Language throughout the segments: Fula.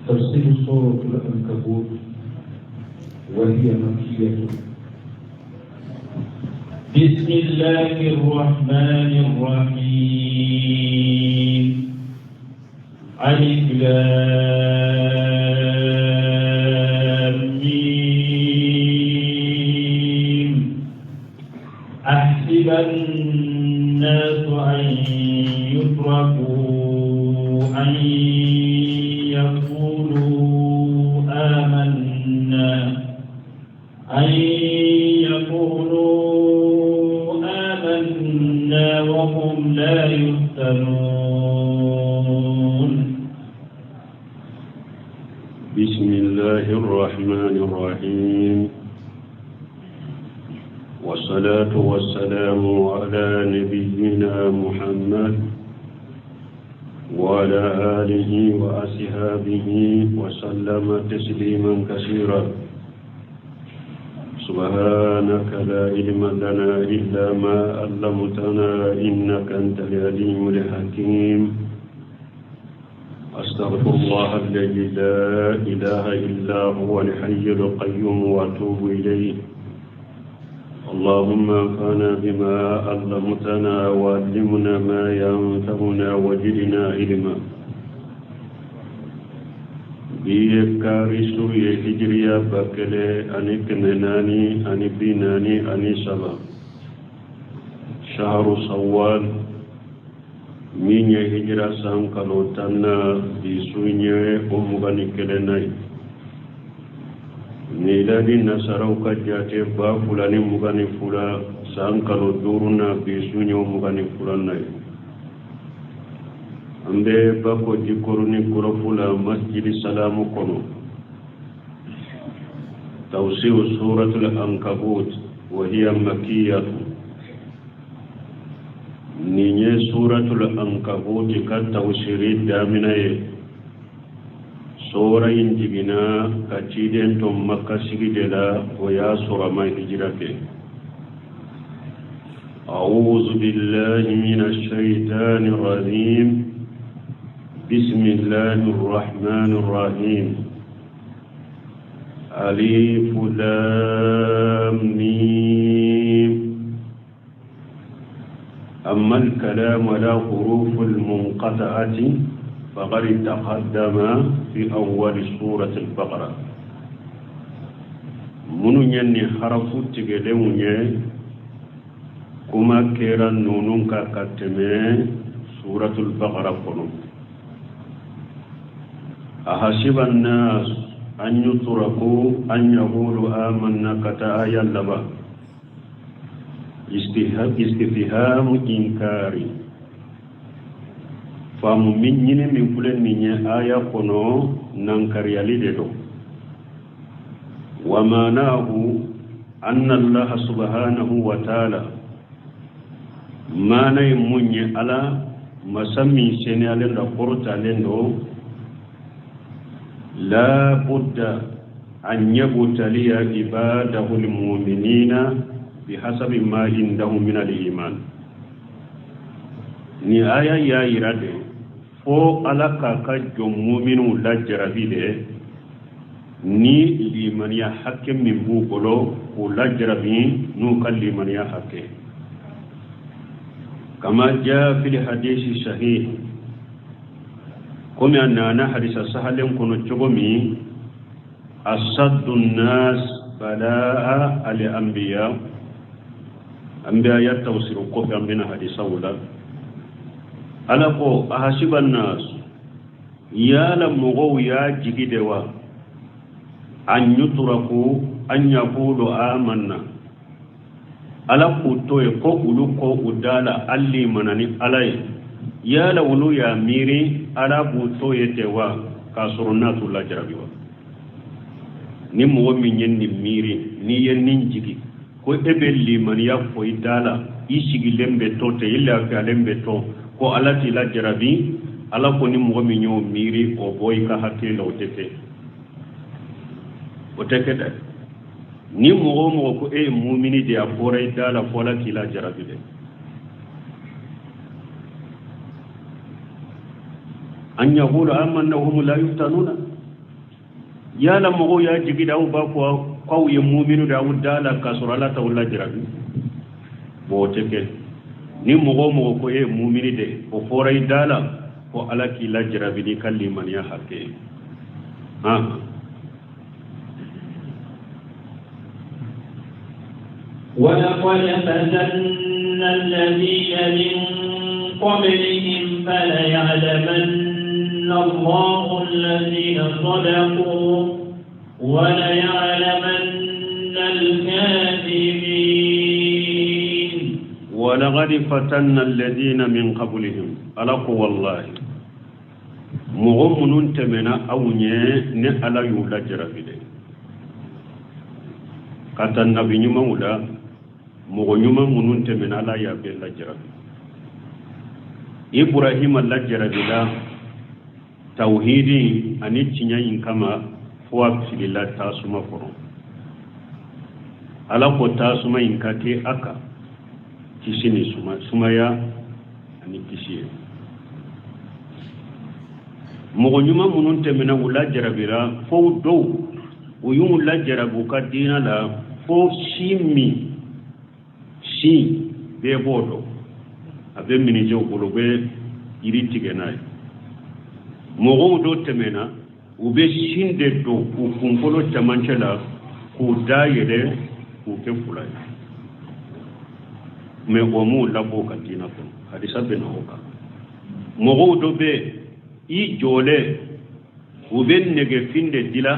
تفسير سورة العنكبوت وهي مكية. بسم الله الرحمن الرحيم. ألف لام ميم. أحسب الناس أن يتركوا أن يقولوا آمنا وهم لا يفتنون. بسم الله الرحمن الرحيم. والصلاة والسلام على نبينا محمد وعلى آله وأصحابه وسلم تسليما كثيرا. سبحانك لا علم لنا إلا ما علمتنا إنك أنت العليم الحكيم. أستغفر الله الذي لا إله إلا هو الحي القيوم وأتوب إليه. اللهم انفعنا بما علمتنا وعلمنا ما ينفعنا وزدنا علما. بيكاريسو يهجريا بكلي أني كنناني أني بيناني أني سبا شهر صوال من يهجرا سانكالو تانا بسوني أمغاني كلناي ميلادي نصارو كجاتي با فلاني مغاني فلا سانكالو دورنا بسوني أمغاني فلاناي ambe bako jikoruni kurofula masjid salamu kono tawsiu suratul ankabut wa hiya makkiyah. Ninye suratul ankabut ka tawsiri daminaye sura injigina ka ciden to makka sigidela wa ya sura mai hijrake. A'udhu billahi minash shaitanir rajim. بسم الله الرحمن الرحيم. ألف لام ميم. أما الكلام على حروف المنقطعة فقد تقدم في أول سورة البقرة. من يني حرف تجلوني كما كيرا نونون كاتمي سورة البقرة كنو. أحسب الناس أن يتركوا أن يقولوا آمنا كتآية لبا استفهام إنكاري. فمن من كل من آية كنو ننكر يلدو ومعناه أن الله سبحانه وتعالى ما نيمني على مسمي سنالين رقرط لندو لا بد أن يبتلي عباده المؤمنين بحسب ما عندهم من الإيمان. ni aya ya irade fo alaka ka jommuminu la jarabide ni limaniya hakke min bu bolo ko la jarabi nu kallimaniya hakke kama jaa fil hadisi sahih. كم أننا حديث سهل كنو تشغمي أصد الناس بلاء الأنبياء أنبياء يتوسر كفر من حديث أولا ألقو أحسب الناس يا لمغو يا جيدوا أن يتركوا أن يقولوا آمنا ألقو توي كو أدالا ألي مناني ألاي يا لولو يا ميري arabu to yetewa kasurunatu la jarabiwa ni mo min yenni miri ni yennin jigi ko ebelli man ya ko idala isigi lembe to te illa ka lembe to ko alati la jarabi ala ko ni mo min yo miri o boy ka hakilo tete o tekeda ni mo ko e mu'mini de afora idala fola kila jarabi de أن يقول آمنا وهم لا يفتنون ya la mo ya jigi daw ba ko ye mu'minu da wudala kasura la tawla jirabi bo teke ni mo ko ye mu'mini de o foray dala ko alaki la jirabi ni kalliman ya hakke ولقد فتنا الذين من قبلهم فليعلمن الله الذين صدقوا وليعلمن الكاذبين ولقد فتنا الذين من قبلهم ألقوا والله مغمن تمنا أو نألا يولجر بلي كتا النبي مولا مغنيما منون تمنا لا يابي لجر إبراهيم لجر بلا توحيدي أني تنين كما فواب في الله تاسما فرون ألقوا تاسما إنكاتي أكا kisini sumaya ani kisiye mogo nyuma munun temena wula jarabira fo do uyum la jarabu ka dina la fo shimi shi be bodo abe mini jo bolo be iri tigenay mogo do temena ube shinde do ku kunkolo tamanchela ku dayede ku ke fulay me omu labo katina ko hadisa be no ka mogo do be i jole ube nege finde dila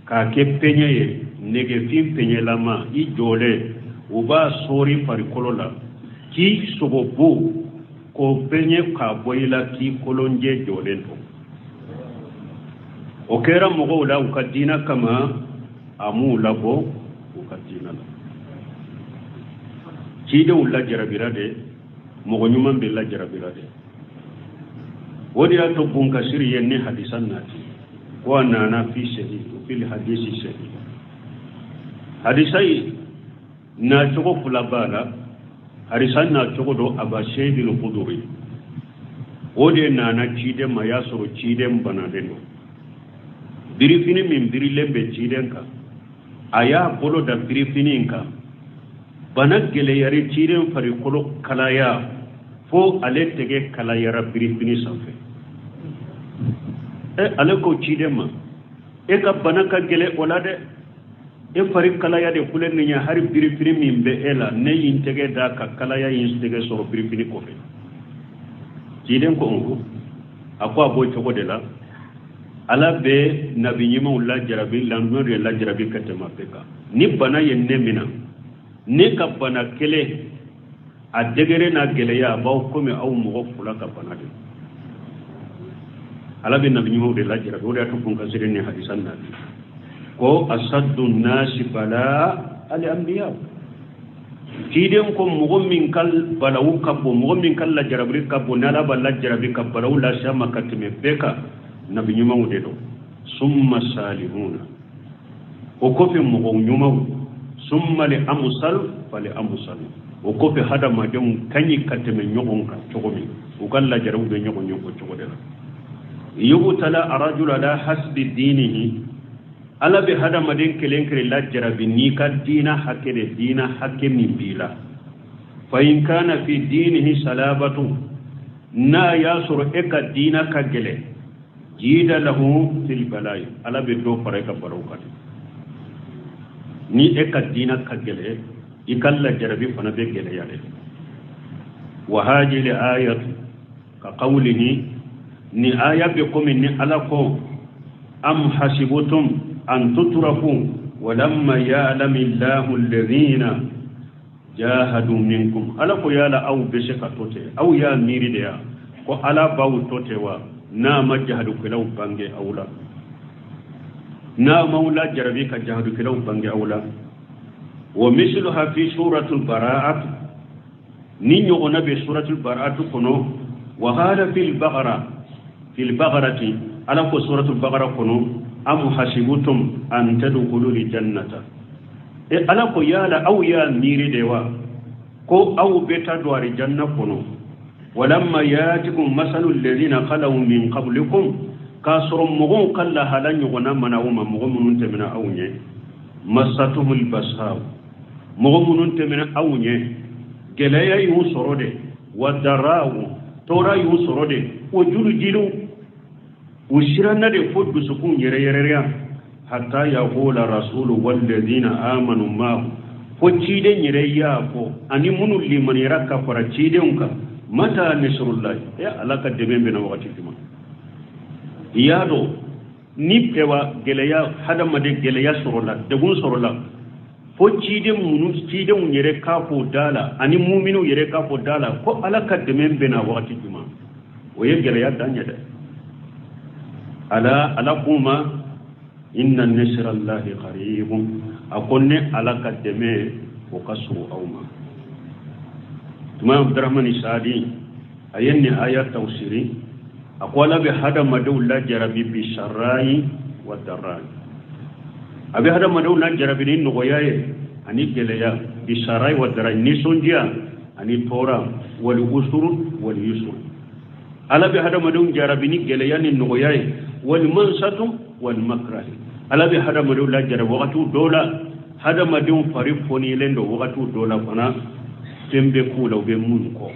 ka ke penyeye nege fin penye lama i jole uba sori parikolola ki sogobu ko penye ka boyila ki kolonje jole to o kera mogo la ukadina kama amu labo ukadina la cide ulla jarabira de mogo nyuma be la jarabira de wodi ato bunka siri yenne hadisan nati wa nana fi shahid fil hadisi shahid hadisai na chogo fulabala hadisan na chogo do aba shahidul quduri wodi nana cide ma yasoro cide banade no birifini min birilembe cidenka aya bolo da birifini ka banagele yari ciren fari kolo kalaya fo ale tege kalayara birifini sanfe ale ko cidema ka banaka gele wala de fari kalaya de kulen ni hari birifini min be ela ne yin tege da ka kalaya yin tege soro birifini ko fe ciden ko ongo akwa boy to de la ala be nabi nyima ulla jarabi lanno de la jarabi katema peka ni bana yenne mina ne ka bana kele a degere na geleya baw komi aw mo fula ka bana de ala be nabi nyima de la jarabi o de to kun ka sirene hadisan na ko asaddu nasi bala al anbiya tidem ko mo min kal balawu kabbo mo min kal la jarabi kabbo nala balla jarabi kabbalaw la shama katme beka nabi nyuma wude do summa salihuna o ko fi mo nyuma summa li amsal fa li amsal o ko fi hada ma dem kanyi kateme nyogon ka chogomi o galla jarabu be nyogon nyoko chogode la yubu tala arajula la hasbi dinihi ala bi hada ma den kelen kele la jarabi ni ka dina hakere dina hakke min bila fa in kana fi dinihi salabatu na yasuru eka dina ka gele jida lahu fil balai ala be do fare ka barokat ni eka dina ka gele ikalla jarabi fana be gele yale wa hajil ayat ka qawlihi ni aya be ko min ala ko am hasibutum an tutraku walamma ya'lamu Allahu alladhina jahadu minkum ala ko yala aw be shaka tote aw ya miri de ya ko ala bawu tote wa na majahadu kilaw bange awla na maula jarabi ka jahadu kilaw bange awla wa misluha fi suratul bara'at ni nyogona be suratul bara'at kono wa hada fil bagharati ala ko suratul baghara kono am hasibutum an tadkhulul jannata ala ko yala aw ya miri dewa ko aw beta doari janna kono ولما ياتكم مثل الذين خلوا من قبلكم kasoro mogon kala hala nyogona mana uma mogo munun temena awnye masatumul basaw mogo munun temena awnye gelaya yu sorode wadarawu tora yu sorode o julu jilu ushirana de foddu sukun yere yere hatta yaqula rasulu walladhina amanu ma ko ciden yere ya ko ani munul liman yaraka fara ciden ka mata nasrullah ya alaka de bembe na wakati tuma yado ni pewa gelaya hadama de gelaya sorola de gun sorola fo ciden munu ciden yere ka ko dala ani mu'minu yere ka ko dala ko alaka de bembe na wakati tuma o ye gelaya danya da ala kuma inna nasrallahi qaribun akonne alaka de me o kasu awma tuma abdurrahman isadi ayenni ayat tawsiri akwala bi hada madawla jarabi bi sharrai wa darai abi hada madawla jarabi ni nogoyaye ani geleya bi sharrai wa darai ni sonjia ani tora wal usur wal yusur ala bi hada madawla jarabi ni geleya ni nogoyaye wal mansatu wal makrah ala bi hada madawla jarabi waqtu dola hada madawla farifoni lendo waqtu dola fana tembe kula be mun ko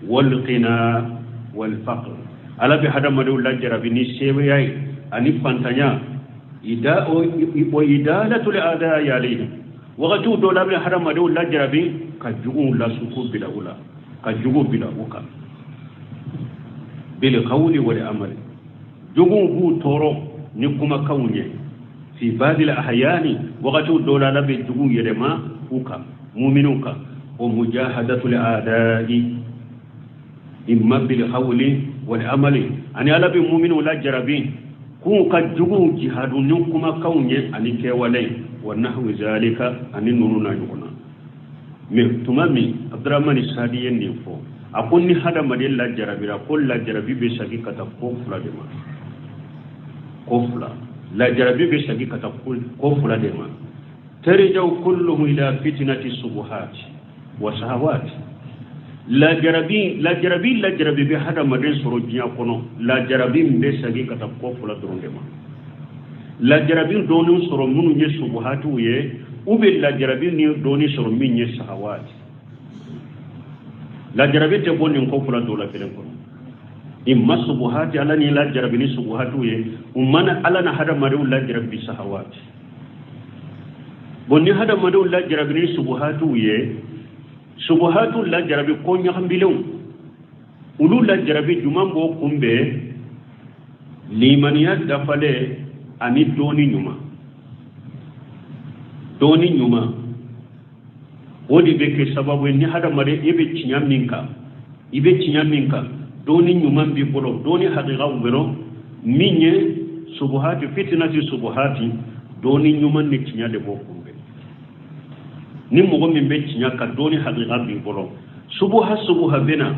wal qina wal faqr ala bi hada madu la jarabi ni sebe yayi ani fantanya ida o idalatu li ada yalayhi waqtu do la bi hada madu la jarabi ka jugu la suku bila ula ka jugu bila uka bil qawli wal amal jugu hu toro ni kuma kawnye fi badil ahyani waqtu do la bi jugu yedema uka mu'minuka ومجاهدة الأعداء إما بالقول والعمل أنا على بمؤمن ولا جربين كون قد جبوا جهاد نكما كوني أني كولي ونحو ذلك أني نورنا يقولنا تمامي عبد الرحمن السادي ينفو أقول هذا مدل لا جربي أقول لا جربي بشكل كتفوفلا دما كفلا لا جربي بشكل كتفوفلا دما ترجع كله إلى فتنة الصبحات وشهوات لا جربي بهذا مدين سروجيا كونو لا جربي مبسغي كتاكو فلا دروندما لا جربي دونو سرو منو ني سبحاتو يه او بي لا جربي ني دوني سرو مين ني شهوات لا جربي te bonni ko fula dola felen kono imma subuhati ala ni la jarabi ni subuhatu ye umana ala na hada madu la jarabi shahawat bonni hada madu la jarabi ni subuhatu ye subuhatu la jarabi ko nyaxambilew ulu la jarabi jumambo kumbe limaniya dafale ani doni nyuma wodi beke sababu ni hada mare ibe cinyaminka doni nyuma bi bolo doni haqiqa ubero minye subuhati fitnati subuhati doni nyuma ni cinyade bokumbe ni mogo min be cinya ka doni haqiqa bi bolo subuha bena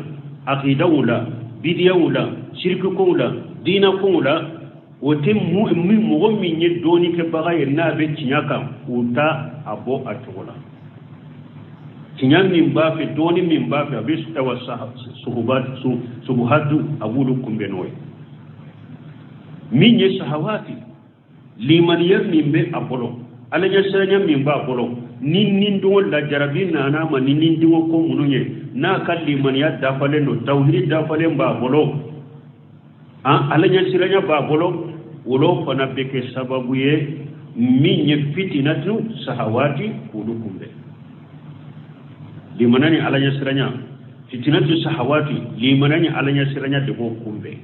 aqida wala bidiya wala shirku ko wala dina ko wala wote mu mogo min ye doni ke bagaye na be cinya ka uta abo atola cinya min ba fe doni min ba fe abis tawa subuhatu abulu kumbe noy min ye shahawati liman min be abolo alanya sanya min ba abolo nin do la jarabi nana ma nin do ko mununye na kalli man ya dafale no tawhid dafale ba bolo alanya siranya ba bolo wolo fana beke sababu ye minye fitinatu sahawati kulukumbe limanani alanya siranya fitinatu sahawati limanani alanya siranya de ko kumbe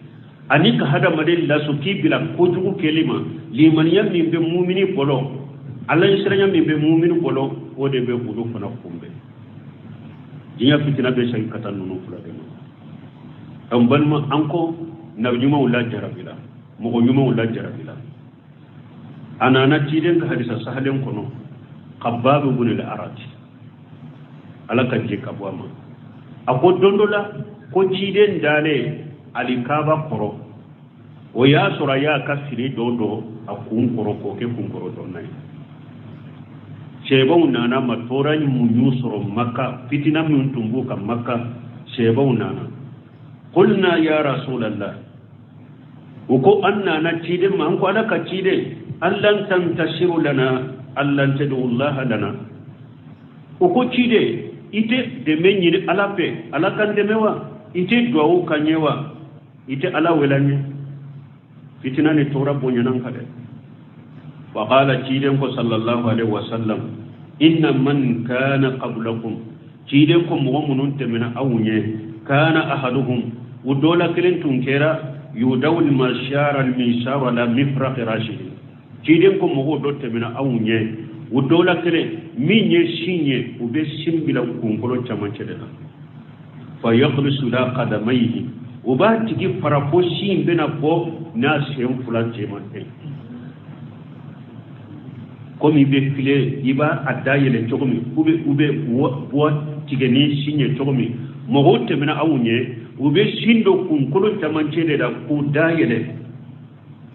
anika hada madel la suki bila ko jugu kelima liman yam min be mu'mini bolo Allah yisranya mi be mu'minu bolo wode be bulu fana kumbe jinya fitina be shay katan nunu fula de am balma anko nawjuma wala jarabila mo ko nyuma wala jarabila anana tiden ka hadisa sahalen kono qabbab ibn al-arat alaka je kabwama ako dondola ko tiden dale alikaba koro o ya sura ya kasiri dodo akun koro ko ke kun koro donnai shebau nana matoran munyusro makka fitina mun tumbuka makka shebau nana qulna ya rasulullah uko anna na cide ma an ko ala ka cide allan tantashiru lana allan tadu Allah lana uko cide ite de menyi ala pe ala kan de mewa ite duwa kanyewa ite ala welanye fitina ne tora bonya nan kade wa qala ciden ko sallallahu alaihi wasallam inna man kana qablakum ciden ko mo munun temina awunye kana ahaduhum udola kilen tunkera yudawul mashara al mishar wala mifraq rashid ciden ko mo do temina awunye udola kile minye shinye ube shimbila kunkolo chamanche de fa yaqlisu la qadamayhi uba tigi farafo shin bena bo na shem fulance mante komi be file iba adayele chokomi ube bo tigeni shinye chokomi mo hotte mena awunye ube shindo kunkolo chamanche de da ku dayele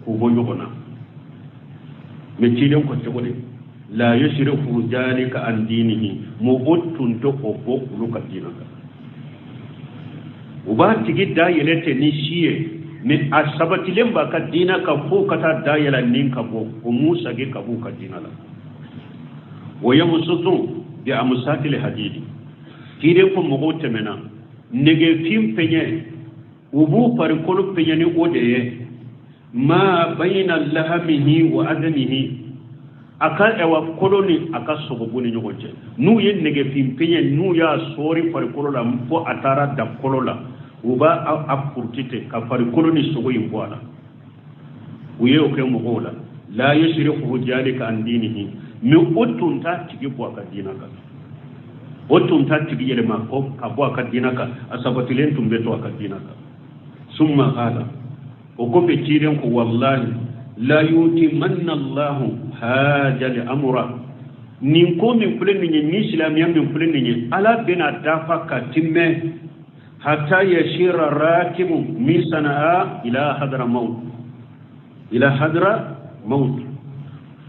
ku boyogona me ciden ko chokode la yashrifu dhalika an dinihi mo ottun to ko bo luka dinaka uba tigi dayele te ni shiye me asabati lemba ka dinaka fo kata dayela nin ka bo o musa ge ka bo ka dinala wa yamsutu bi amsatil hadidi kide ko mo otemena nege fim penye ubu par kolo penye ni odeye ma bayna lahamihi wa adamihi aka ewa koloni aka sogobuni nyogonje nu ye nege pimpenye nu ya sori fari kolola mpo atara da kolola uba apurtite ka fari koloni sogo yimbwala uye oke mugola la yashrifu jalika an dinihi mi otunta tigi bwa ka dinaka otunta tigi yele mako ka bwa ka dinaka asabatilen tumbeto ka dinaka summa qala okope tiren ko wallahi la yutimanna Allah haja li amra nin ko min kulen ni islamiyan min kulen ni ala bina dafa ka timme hatta yashira rakibu min sanaa ila hadra maut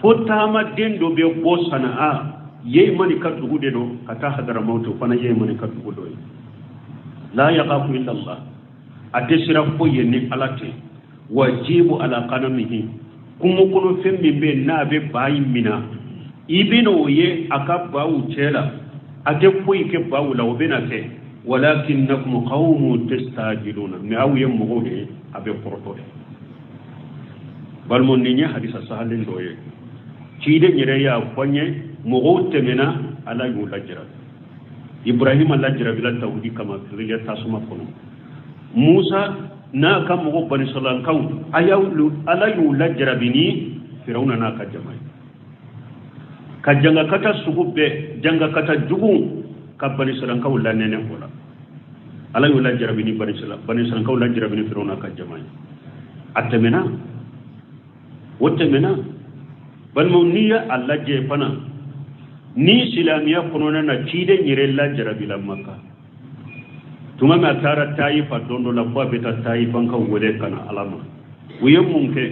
fotama dendo be bo sanaa yey mani ka dugude do hatta hadra maut fana yey mani ka dugudo la yaqafu illa Allah atesira ko yenni alate wajibu ala qanamihi kuma kuno fembe be na be bayi mina ibino ye aka bawu chela ate koy ke bawu law bena ke walakinnakum qawmun tastajiluna mi awiye mo de abe portode balmon ni hadisa sahalen doye cide nyere ya fonye mo temena ala yu lajra ibrahim lajra bila tawdi kama filiya tasuma kono musa na kan mugo bani sallan kaw ayawu ala yu lajrabini firawna na ka jamai ka janga kata sugubbe janga kata jugu ka bani sallan kaw la nene kola ala yu lajrabini bani sallan kaw lajrabini firawna ka jamai atemena wotemena bal mawniya alla je pana ni silamiya kono na cide nyire lajrabila makka tuma ma tara taifa dondo la kwa beta taifa nka wole kana alama uye munke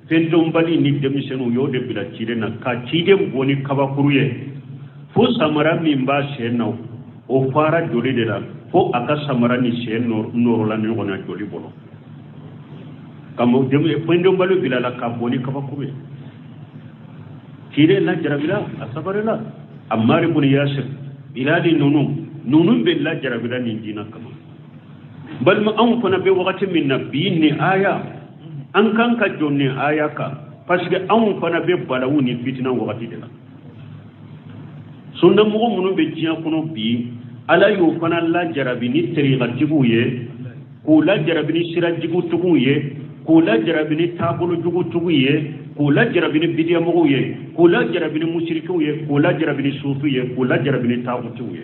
fendo mbali ni demisenu yode bila chide na ka chide mboni kaba kuruye fo samara mimba shena o fara joli de la fo aka samara ni sheno noro la ni gona joli bolo kamo demi fendo mbali bila la ka boni kaba kuruye chide la jarabila asabarela ammar ibn yasir biladi nunu be la jarabila ni dina kama bal ma an fana be wakati min nabiyin ni aya an kan ka jonne aya ka parce que an fana be balawu ni fitina wakati de la sunna mo munu be jiya kono bi ala yo fana la jarabi ni tariqa jibuye ko la jarabi ni sira jibu tuguye ko la jarabi ni tabulu jugu tuguye ko la jarabi ni bidiya mo ye ko la jarabi ni mushrikuye ko la jarabi ni sufiye ko la jarabi ni tagutuye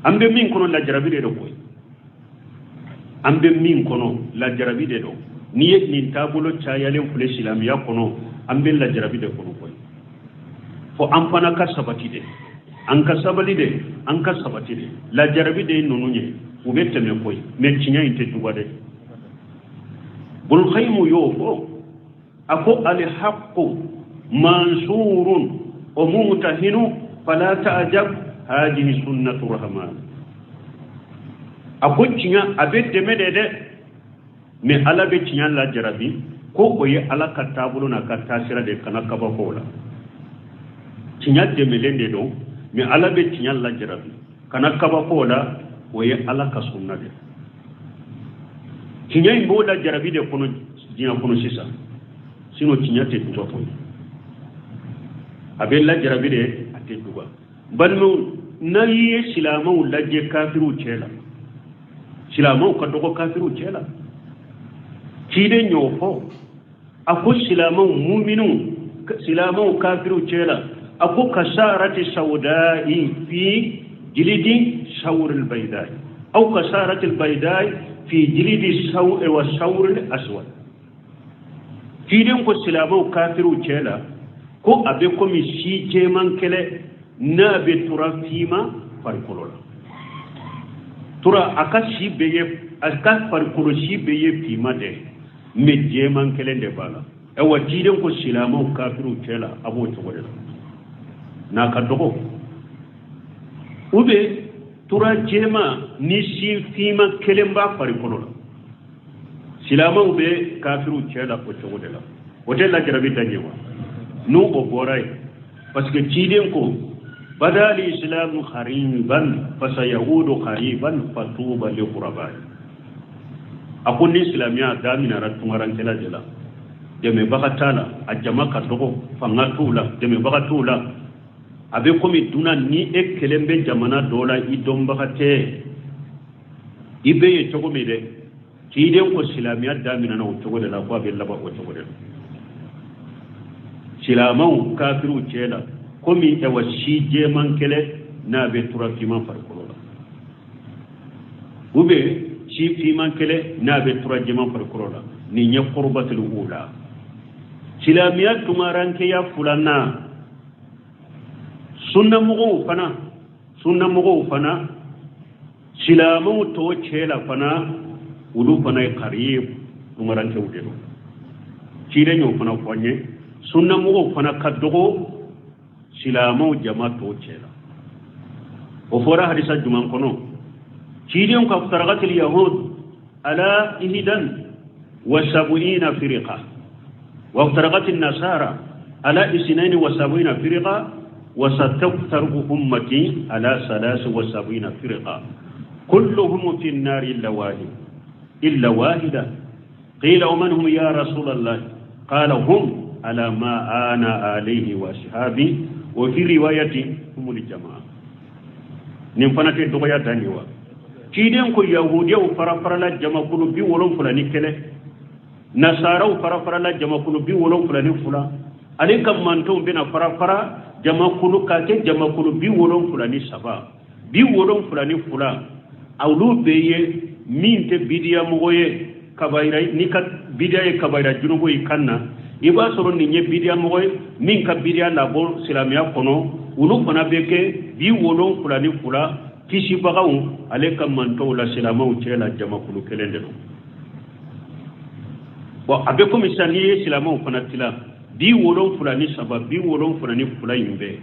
ambe min kono la jarabi de do koy ambe min kono la jarabi de do ni yek ni tabulo chayalen fule islamiya kono ambe la jarabi de kono koy fo ampana ka sabati de an ka sabali de an ka sabati de la jarabi de nonunye ubette me koy men cinya inte duwade bul khaymu yofo ako al haqqu mansurun wa mumtahinu fala ta'jab hadhihi sunnatu rahman akuncinya abette medede me ala be tiñan la jarabi ko o ye ala ka taabolo na ka taasira de kana kaba ko la tiña demelende do me ala be tiñan la jarabi kana kaba ko la o ye ala ka sunna de tiña imbo la jarabi de kono dina kono sisa sino tiña te duga ko abe la jarabi de ate duga balmo na yi silamaw lajje kafiru cela silamaw ka dogo kafiru cela kide nyofo ako silamaw mu'minu silamaw kafiru cela ako kasarati sawda'i fi jilidi shawr al-baydai aw kasarati al-baydai fi jilidi sawi wa shawr al-aswad kide ko silamaw kafiru cela ko abe ko mi si jeman kele na be tura fima farikolo la tura aka si beye aka farikolo si beye fima de me jeman kelen de bala e wajiden ko silama kafiru tela abo to wala na ka dogo ube tura jema ni si fima kelen ba farikolo la silama ube kafiru tela ko to wala wote la jarabi tanyewa nu o boray parce que jiden ko بدا الإسلام خريبا فسيعود خريبا فتوبى لغرباء أقول الإسلام يا دامنا رتمران كلا جلا دم بغتالا أجمع كتوه فنغتولا دم بغتولا أبيكم الدنيا ني إكلم بجمعنا دولا إدوم بغتة إبي يتوقع ميدا كيدهم كسلام يا دامنا نوتوه دلا قوة بالله وتوه دلا سلامه كافر جلا komi ewa si jeman kele na be tura fiman farikolo la ube si fiman kele na be tura jeman farikolo la ni nye qurbatul ula silamiya tumaranke ya fulana sunna mugo fana silamu to chela fana ulu fana qarib tumaranke udelo chire nyo fana kwanye sunna mugo fana kadogo silamaw jamato chela o fora hadisa juman kono chidin ka faragatil yahud ala ihdan wa 70 firqa wa faragatil nasara ala 72 firqa wa sataktaru ummati ala 73 firqa kulluhum fi an-nar illa wahida qila wa man hum ya rasul allah qala hum ala ma ana alayhi wa ashabi وفي رواية هم الجماعة نفنات الدغية دانيوا كيدين كو يهودية وفرافر لا جماعة كلو بي ولون فلاني كله نصارى وفرافر لا جماعة كلو بي ولون فلاني فلا عليك مانتون بنا فرافر جماعة كلو كاكي جماعة كلو بي ولون فلاني سبا بي ولون فلاني فلا أولو بيه مين تبديا مغوية كبايرة نيكا بداية كبايرة جنوبي كنا iba soro ni nye bidia moy min ka bidia la bol islamia kono ulu fana beke bi wolon fulani fula kisi bagaw ale kam manto la islamaw cela jama kulu kelende no bo abe ko misani islamaw fana tila bi wolon fulani sabab bi wolon fulani fula yimbe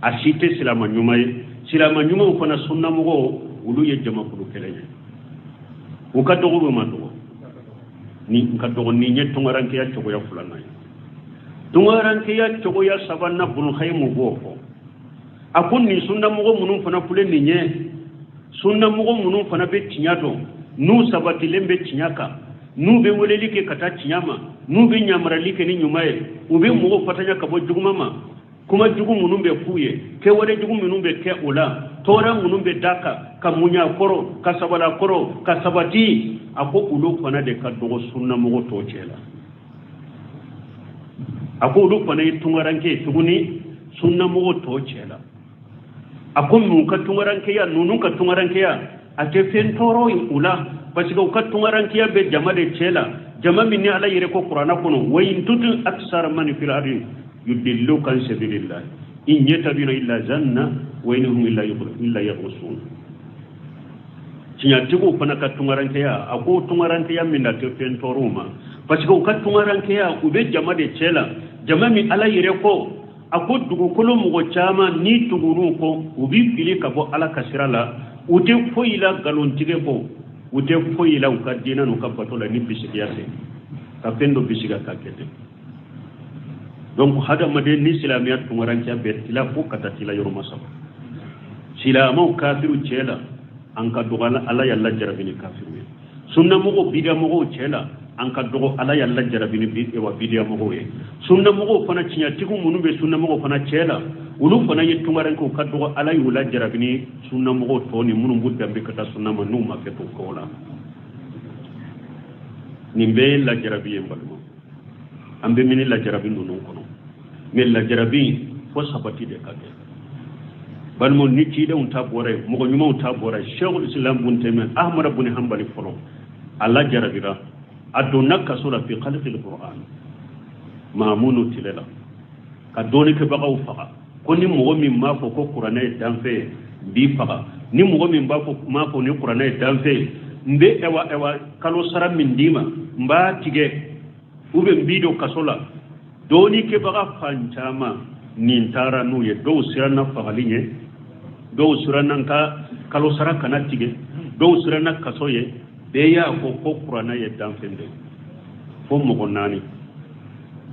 asite islama nyumay islama nyuma fana sunna mo ulu ye jama kulu kelende o ka dogo ma dogo ni ka dogo ni nye tongaranke ya chogo ya fulana tungaranke ya chogo ya sabanna bun khaymu boko akun ni sunna mugo munun fana pule ni nye sunna mugo munun fana be tinyado nu sabati lembe tinyaka nu be welelike kata tinyama nu be nyamaralike ni nyumaye ube mugo fatanya kabo jugumama kuma jugu munun be kuye ke wale jugu munun be ke ula tora munun be daka kamunya koro kasabala koro kasabati ako ulu fana de kadogo sunna mugo to chela ako ulu fana tungaranke tuguni sunna mugo to chela ako mu ka tungaranke ya nunu ka tungaranke ya ate fentoro ula pasiga ka tungaranke ya be jama de chela jama minni ala yire ko qur'ana kono wa in tutu aksar man fil ardi yudilluka an sabilillah in yatabina illa zanna wa innahum illa yaghrusun tinya tigo fana ka tungaranke ya ako tungaranke ya minda te fentoruma pasiga ka tungaranke ya ube jama de chela jama mi ala yire ko ako dugu kolo mugo chama ni tuguru ko ubi fili ka bo ala kasirala ute foila galontige ko ute foyi la ka dina no ka batola ni bisigiya se ka pendo bisiga ka kete donc hada made ni islamiyat tungaranca betila ko katatila yoro masaba silamo kafiru cela an ka dogala ala yalla jarabini kafiru sunna mo bidia mo cela an ka dogo ala yalla jarabini bi e wa bidia mo ye sunna mo fana cinya tiku munu be sunna mo fana cela ulu fana yitungaran ko ka dogo ala yula jarabini sunna mo to ni munu budda be kata sunna ma numa ke to ko la ni be la jarabiye balmo ambe mini la jarabin non kono mel la jarabi fo sabati de kake balmo ni ci de unta bore mo ko nyuma unta bore shaykhul islam bun taymiyyah ahmad ibn hanbali folo alla jarabira aduna kasura fi khalqil qur'an mamunu tilela ka doni ke bagaw faga ko ni mo min ma fo ko qur'ana dan fe bi faga ni mo min ba fo ma fo ni qur'ana dan fe mbe ewa kalo sara min dima mba tige ube mbido kasola doni ke baga pancama nin tara nu ye do sirana fagalinye do sirana ka kalo sara kana tige do sirana kasoye be ya ko qur'ana ye dan fende fo mo nani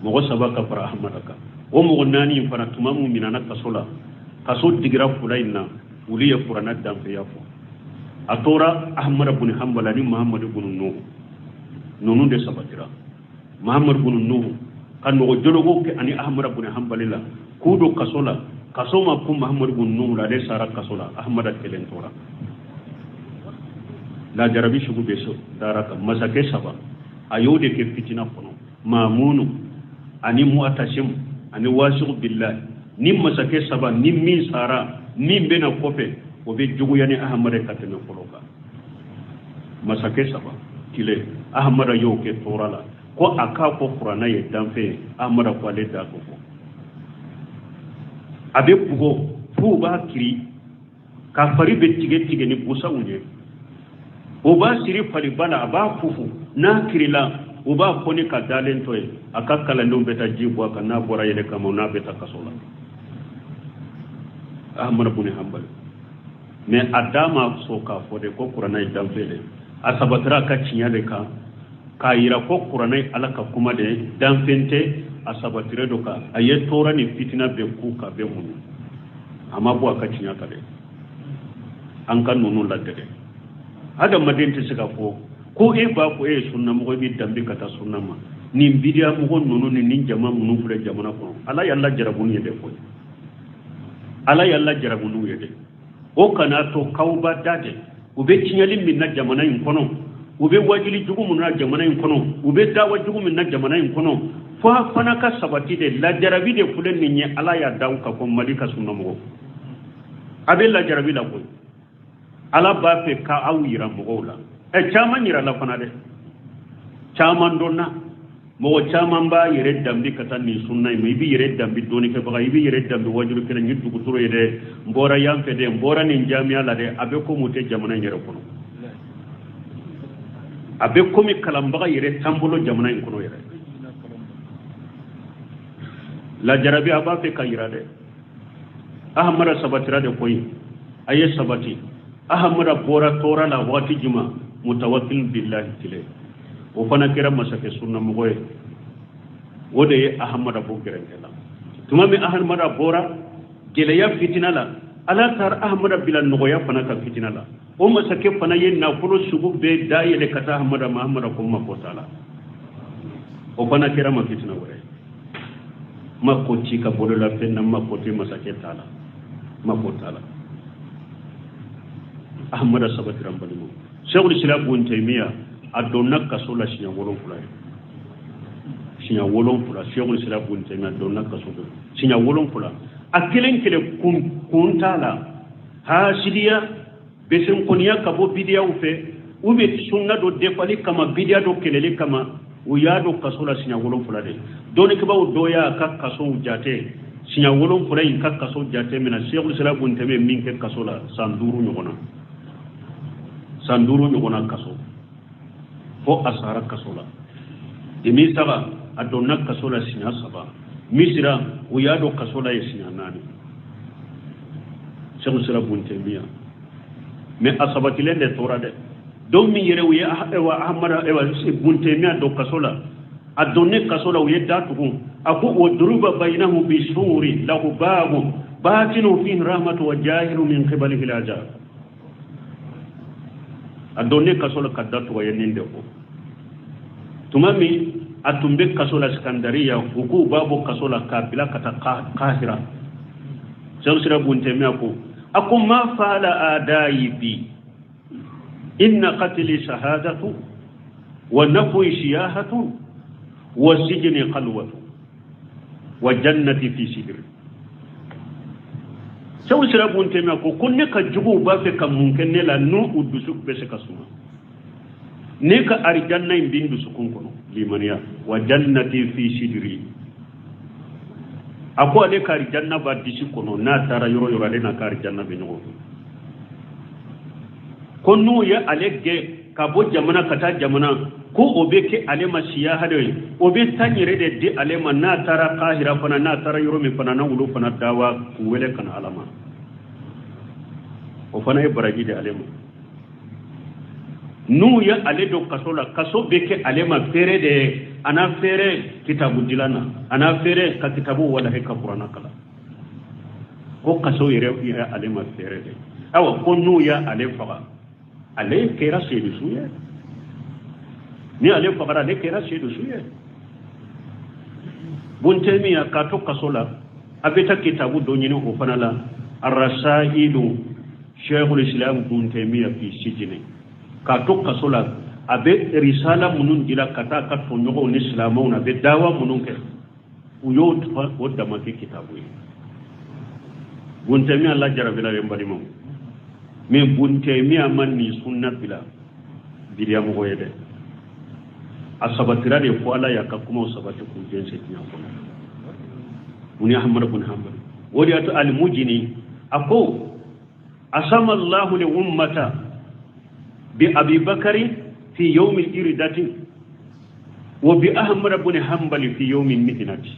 mo sabaka fara ahmadaka o mo nani fara tumamu minana kasola kaso digira fulaina uliya qur'ana dan fe yafo atora ahmad ibn hanbal ni muhammad ibn nuh nonu de sabatira muhammad ibn nuh kan no jologo ke ani ahmad ibn hanbal la kudo kasola kasoma ku muhammad ibn nuh la de sara kasola ahmad kelen tora la jarabi shugu beso daraka masake saba ayode ke fitina kono mamunu ani muatashim ani wasiq billahi ni masake saba ni min sara ni bena kofe o be jogu yani ahmad katene koloka masake saba kile ahmad yo ke torala ko aka ko qur'ana ye danfe ahmad ko le da ko abe bugo fu ba kiri ka fari be tige ni busa unye o ba siri fali bala ba fufu na kirila o ba ko ni ka dalen toy aka kala ndo beta jibo aka na bora yele kama na beta kasola ahmad ibn hanbal mais adama soka fode ko qur'ana idan fele asabatra ka cinyale ka yira ko qur'ana alaka kuma de dan fente asabatre do ka aye tora ni fitina be ku ka be mun amma bo ka cinya ka de an kan nunu ladde de adam madente siga ko e ba ko e sunna mo bi dambe kata sunna ma ni bidia mo nunu ni jama mun fure jamana ko ala yalla jarabun yede ko ala yalla jarabun yede o kana to kawba dade ube cinyalin min na jamana in kono ube wajili jugumu na jamana in kono ube dawa jugumu na jamana in kono fa fana ka sabati de la jarabi de fulen ni ala ya daw ka ko malika sunna mo abe la jarabi la ko ala ba fe ka awira mo la e chama nyira la fana de chama donna mo chama ba yere dambi kata ni sunna mi bi yere dambi doni ke baga ibi yere dambi wajulu kala ngi dugu turo yede mbora yam fede mbora ni jamia la de abe ko mute jamana nyere kono abe ko mi kala baga yere tambulo jamana en kono yere la jarabi aba fe kayira de ahmara sabatira de koyi aye sabati ahmara bora tora la wati juma mutawakkil billahi tile o fana kira masake sunna mo goye wode ahmada bo gerentela tuma mi ahmada bora gele ya fitina la ala tar ahmada bila nogoya fana ka fitina la o masake fana yen na fulo sugu be dayele kata ahmada muhammada ko ma kotala o fana kira ma fitina wore ma ko ci ka bodo la fenna ma ko te masake tala ma kotala ahmada sabatiram balimo shaykhul islam ibn taymiyyah adonna kasola sinya wolon fula shaykhul islam ibn taymiyyah adonna kasola sinya wolon fula akelen kele kuntala hasidiya besen koniya kabo bidiya ufe ube sunna do defali kama bidiya do kelele kama uyado kasola sinya wolon fula de doni ke bawo doya ka kaso jate sinya wolon fula in ka kaso jate mena shaykhul islam ibn taymiyyah min ke kasola sanduru nyogona kaso fo asara kasola demi saba adonna kasola sinya saba misira uyado kasola yesinya nani shaykhul islam ibn taymiyyah me asabatilende tora de دومي يروي أحمد بنتمية دو كسولا أدوني كسولا ويداتهم أكو وضرب بينه بسور له باب باطن فيه رحمة وجاهر من قبله العذاب أدوني كسولا كدات وينين دفو تمامي أتنبي كسولا اسكندرية وكو بابو كسولا كابلا كتا قاهرة سلسلة بنتمية أكو ما فعل آدائي بي إن قتل شهادة ونفي شياهة والسجن قلوة وجنة في سدر سوى سرابون تيماكو كنك جبو بافك ممكن لا نو ودسوك بسك سما نيك أرجانا يمبين دسوكون كنو لمنيا وجنة في سدر أكو عليك أرجانا بادسي كنو ناتارا يرو يرو علينا كأرجانا بنو كنو يا عليك kabo jamana kata jamana ko obe ke alema siya hade obe tanyere de alema na tara qahira fana na tara yoromi fana na wulu fana dawa wele kan alama o fana e baraji de alema nu ya ale do kasola kaso be ke alema fere de ana fere kitabu dilana ana fere ka kitabu wala he ka qur'ana kala ko kaso yere ya alema fere de awa ko nu ya ale faga ale kera sedu suye ni ale fagara ale kera sedu suye buntemiya ka to kasola abeta kitabu do nyini o fanala ar-rasailu shaykhul islam buntemiya fi sijni ka to kasola abe risala munun dila kata ka to nyogo ni islamuna be dawa munun ke uyot o dama ke kitabu buntemiya Allah jarabila be mbali mo min buntemiya manni sunna bila bidiya mo yede asabatira de ko ala yakakuma sabati ku jense tinya ko muni ahmad ibn hanbal wodi ato al mujini ako asama allah li ummata bi abi bakari fi yawm al iridati wa bi ahmad ibn hanbal fi yawm al mihnati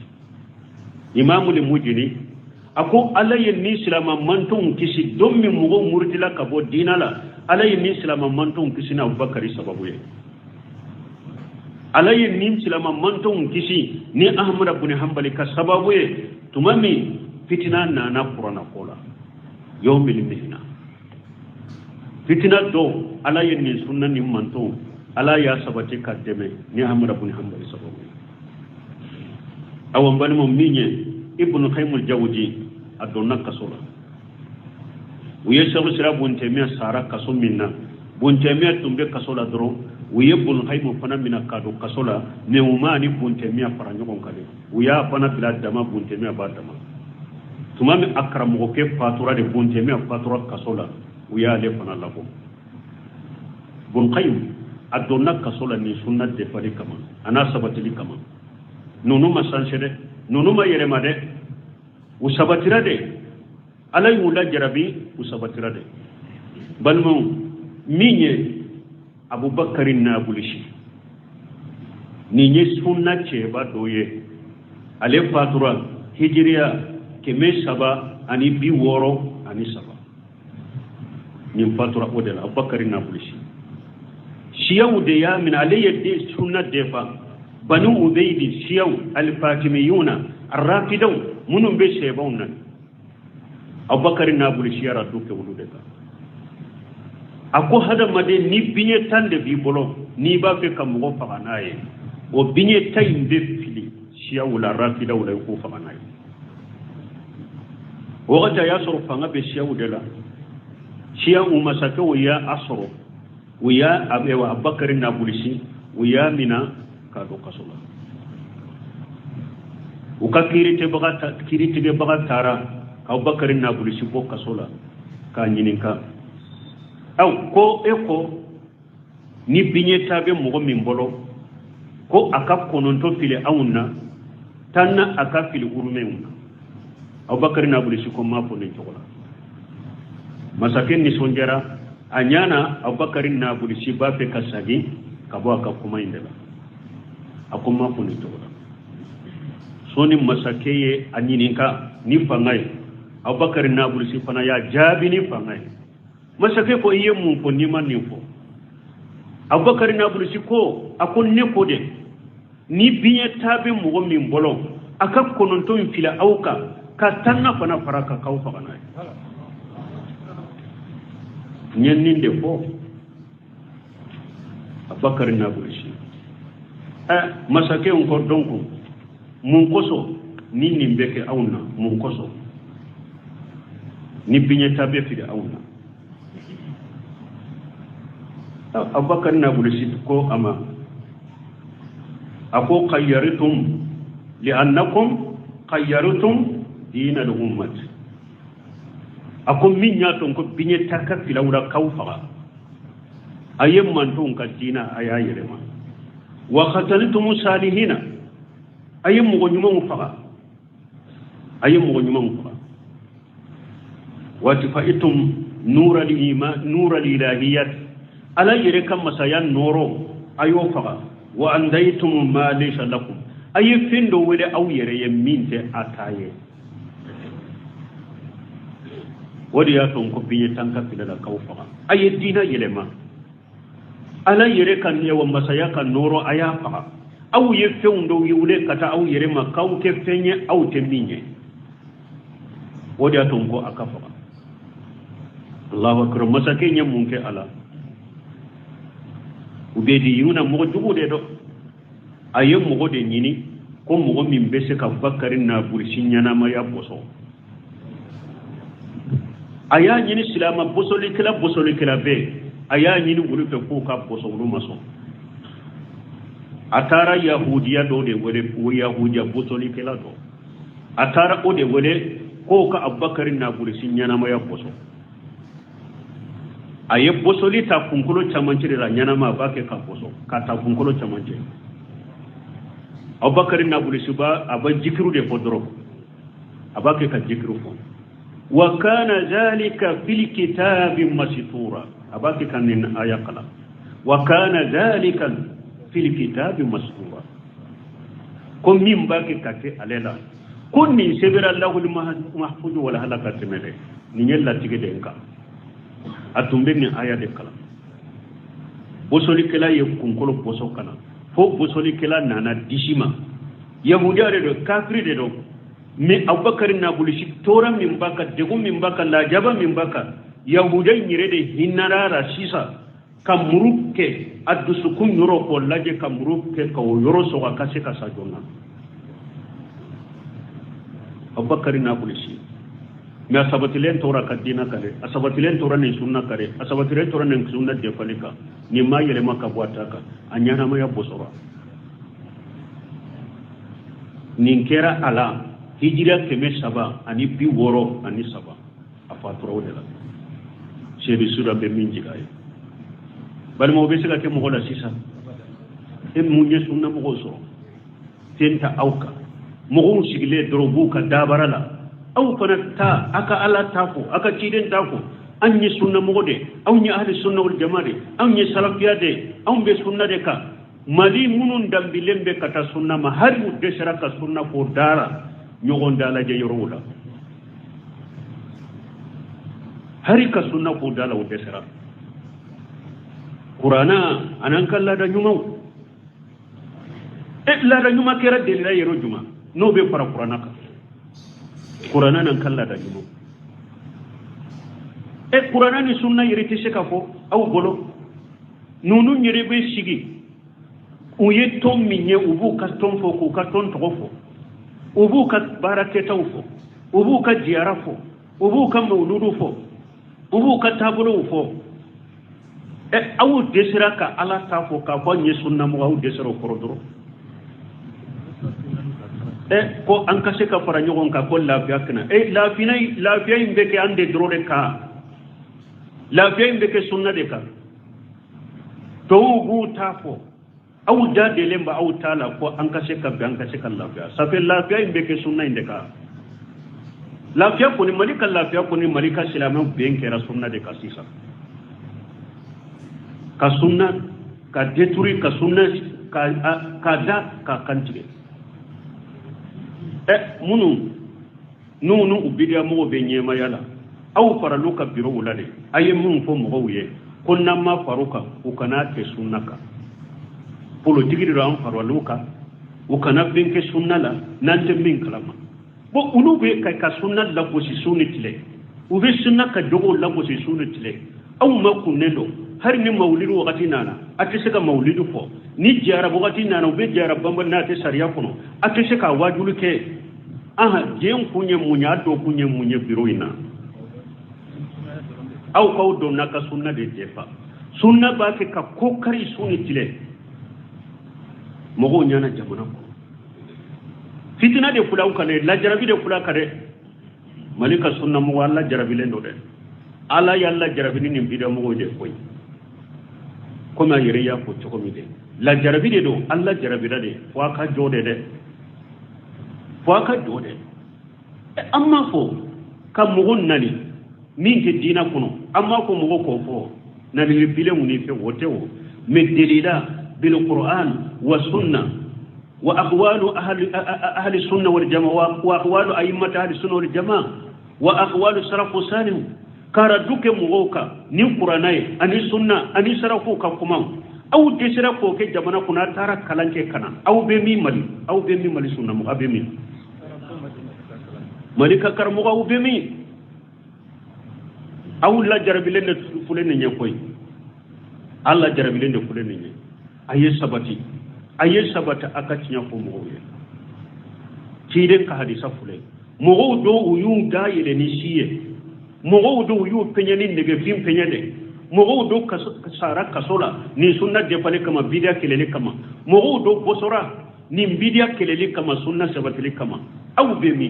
imam al mujini ako alayen ni silama manton kisi dommi mugo murtila kabo dinala alayen ni silama manton kisi na abubakari sababu ye alayen ni silama manton kisi ni ahmad ibn hanbali ka sababu ye tumami fitina na qur'ana kola yawmil mihna fitina do alayen ni sunna ni manton ala ya sabati ka deme ni ahmad ibn hanbali sababu awon bani mo minye ibn qayyim al-jawzi adonna kasola wiye shabu sira buntemiya sara kaso minna buntemiya tumbe kasola dro wiye bun haymo fana mina kado kasola ne umani buntemiya faranyo kon kale wiya fana bila dama buntemiya ba dama tumami akramu ke fatura de buntemiya fatura kasola wiya le fana labo bun qayyim adonna kasola ni sunnat de fari kama ana sabatili kama nunu masanshede nunu ma yerema de usabatira de alay wula jarabi usabatira de balmo minye abubakarin na bulishi ni nye sunna ce ba doye ale fatura hijriya keme saba ani bi woro ani saba ni fatura odela abubakarin na bulishi shiyawu de ya min alayya de sunna defa banu ubaydi shiyaw al-fatimiyuna ar-rafidaw munum be shebaw nan abubakar na buli shiyara duke wulude ka ako hada made ni binye tande bi bolo ni ba fe kam go fa naye o binye tay be fili shiyaw la rafidaw la ko fa naye o gata yasru fa ngabe shiyaw de la shiyaw masaka wiya asru wiya abewa abubakar na buli shi wiya mina kado kasola uka kirite be baga tara abubakar na bulisi ko kasola ka nyininka aw ko eko ni binye tabe mugo min bolo ko aka kononto file awunna tanna aka file urumeunna abubakar na bulisi ko mafo ne chokola masakin ni sonjara anyana abubakar na bulisi ba fe kasagi kabo aka kuma indela akuma funi chokola soni masakeye anyininka ni fangai abubakar na bulisi fana ya jabi ni fangai masake ko iye mun ko ni man ni fo abubakar na bulusi ko akon ne ko de ni biye tabe mo min bolon aka kononton fila auka ka tanna fana faraka kaufa kana nyennin de ko abubakar na bulusi masake on ko donko mun koso ni nimbeke awna mun koso ni biye tabe fila awna abubakar na bulusi ko ama ako qayyartum li'annakum qayyartum din al-ummat ako min yaton ko binye taka filawra kawfa ayem manton ka dina ayayirema wa qataltum salihina ayem mo nyuma faga ayem mo nyuma faga wa tifaitum nura al-iman nura al-ilahiyyah ala yere kam masayan noro ayo faga wa andaytum ma laysa lakum ay findo wede aw yere yeminte ataye wodi ya ton ko biye tanka filala kaw faga ay dina yelema ala yere kan yewa masaya kan noro aya faga aw ye fendo yule kata aw yere ma kaw ke fenye aw teminye wodi ya ton ko akafa Allahu akbar masake nyamunke ala ubedi yuna mo jugude do ayem mo de nyini ko mo min bese ka bakarin na bursin yana ma ya boso aya nyini silama bosoli kila be aya nyini wuri fe ko ka boso ru maso atara yahudiya do de wore ko yahudiya bosoli kila do atara o de wore ko ka abakarin na bursin yana ma ya boso aye bosoli ta kunkulo chamanchire la nyana ma bake ka boso ka ta kunkulo chamanchire abubakar na bulisi ba aba jikiru de fodoro abake ka jikiru fo wa kana zalika fil kitabi mastura abake kan nin ayaqala wa kana zalika fil kitabi mastura ko min bake kate alela kunni sebira allahul mahfuz wala halakat mele ni nyella tige de nka atumbe ni aya de kala bosoli kala ye kunkolo boso kana fo bosoli kala nana dishima yahudiya de do kafiri de do me abubakar na bulisi tora min baka degu min baka la jaba min baka yahudiya nyire de hinarara sisa kamuruke adusukun yoro ko laje kamuruke ka yoro so ka kase ka sajona abubakar na bulisi me asabatilen tora kadina kare asabatilen tora ne sunna kare asabatilen tora ne sunna de falika ni ma yele maka bwata ka anyana ma ya bosora ninkera ala hijira keme saba ani bi woro ani saba afatura wala shebi sura be minjiga bal mo be sika ke mo hola sisa e munye sunna mo so tenta auka mo sigile drobu ka dabarala aw fanata aka ala tafo aka ciden tafo anyi sunna mogode awni ahli sunna wal jamaa de awni salafiya de awbe sunna de ka mali munun dambilembe kata sunna ma har mu desara ka sunna ko dara nyogon dala je yorola hari ka sunna ko dala o desara qur'ana anan kala da nyuma la da nyuma kera de la yero juma no be para qur'ana ka qur'ana nan kala da nyuma qur'ana ni sunna yiriti sheka fo aw bolo nunu nyire be sigi uye tom minye ubu ka tom fo ko ka ton to fo ubu ka barake taw fo ubu ka jiara fo ubu ka mawludu fo ubu ka tabulu fo aw desira ka ala ta fo ka ko nye sunna mo aw desiro korodoro ko an ka se ka fara nyogon ka ko lafiya kana lafiya imbe ke ande drone ka lafiya imbe ke sunna de ka to ubu tafo aw jade lemba aw tala ko an ka se ka lafiya safe lafiya imbe ke sunna inde ka lafiya ko ni malika lafiya ko ni malika silaman ben ke sunna de ka sisa ka sunna ka deturi ka sunna ka da ka kantige munu nunu ubidia mo be nyema yala aw faralu ka biro wulale aye mun fo mo wiye kunna ma faruka ukana ke sunnaka politique do am faruka ukana binke sunnala nante min kalama bo ulube kay ka sunnat la ko si sunnitile ube sunnaka dogo la ko si sunnitile aw ma kunendo har ni mawlidu wakati nana ate seka mawlidu fo ni jara wakati nana ube jara bamba na te sariya kono ate seka wajulu ke aha jen kunye munya do kunye munye biroina aw kaw do naka sunna de jefa sunna ba ke ka kokari sunnitile mogo nyana jamana ko fitina de fulaw kale la jarabi de fula kare malika sunna mo wala jarabi len do de ala yalla jarabi ni bido mo de koy koma yere ya ko to mi de la jarabi de do alla jarabi da de wa ka jode de wa ka jode amma fo kam mo nani min ke dina kuno amma ko mo ko fo nani bile mu ni fe wotewo me delila bil qur'an wa sunna wa aqwalu ahli sunna wal jamaa wa aqwalu a'immat ahli sunna wal jamaa wa aqwalu sarafu salim kara duke mugoka ni qur'anai ani sunna ani sarafu ka kuma aw de sarafu ke jamana kuna tara kalanke kana aw be mi mali sunna mu abe mi malika kar mu aw be mi aw la jarabilen de fulen ne koy alla jarabilen de fulen ne aye sabata akatinya ko mo ye tide ka hadisa fule mo do uyu dayele ni siye mo do uyu penyani ne be fim penyade mo do kasara kasola ni sunna de fale kama bidia kelele kama mo do bosora ni bidia kelele kama sunna sabatele kama aw be mi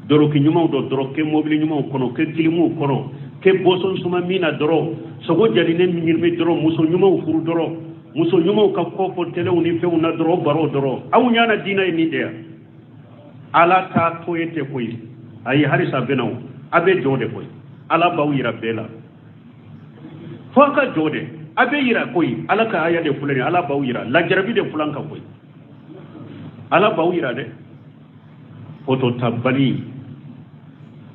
doro ki nyuma do doro ke mobile nyuma kono ke kilimu kono ke boson suma mina doro sogo jarine mi nyirme doro muso nyuma furu doro muso nyuma ka ko tele woni fe una doro baro doro aw nyana dina ni de ala ta to yete koy ay harisa benaw abe jode koy ala baw yira bela foka jode abe yira koy ala ka aya de fulani ala baw yira la jarabi de fulanka koy ala baw yira de foto tabali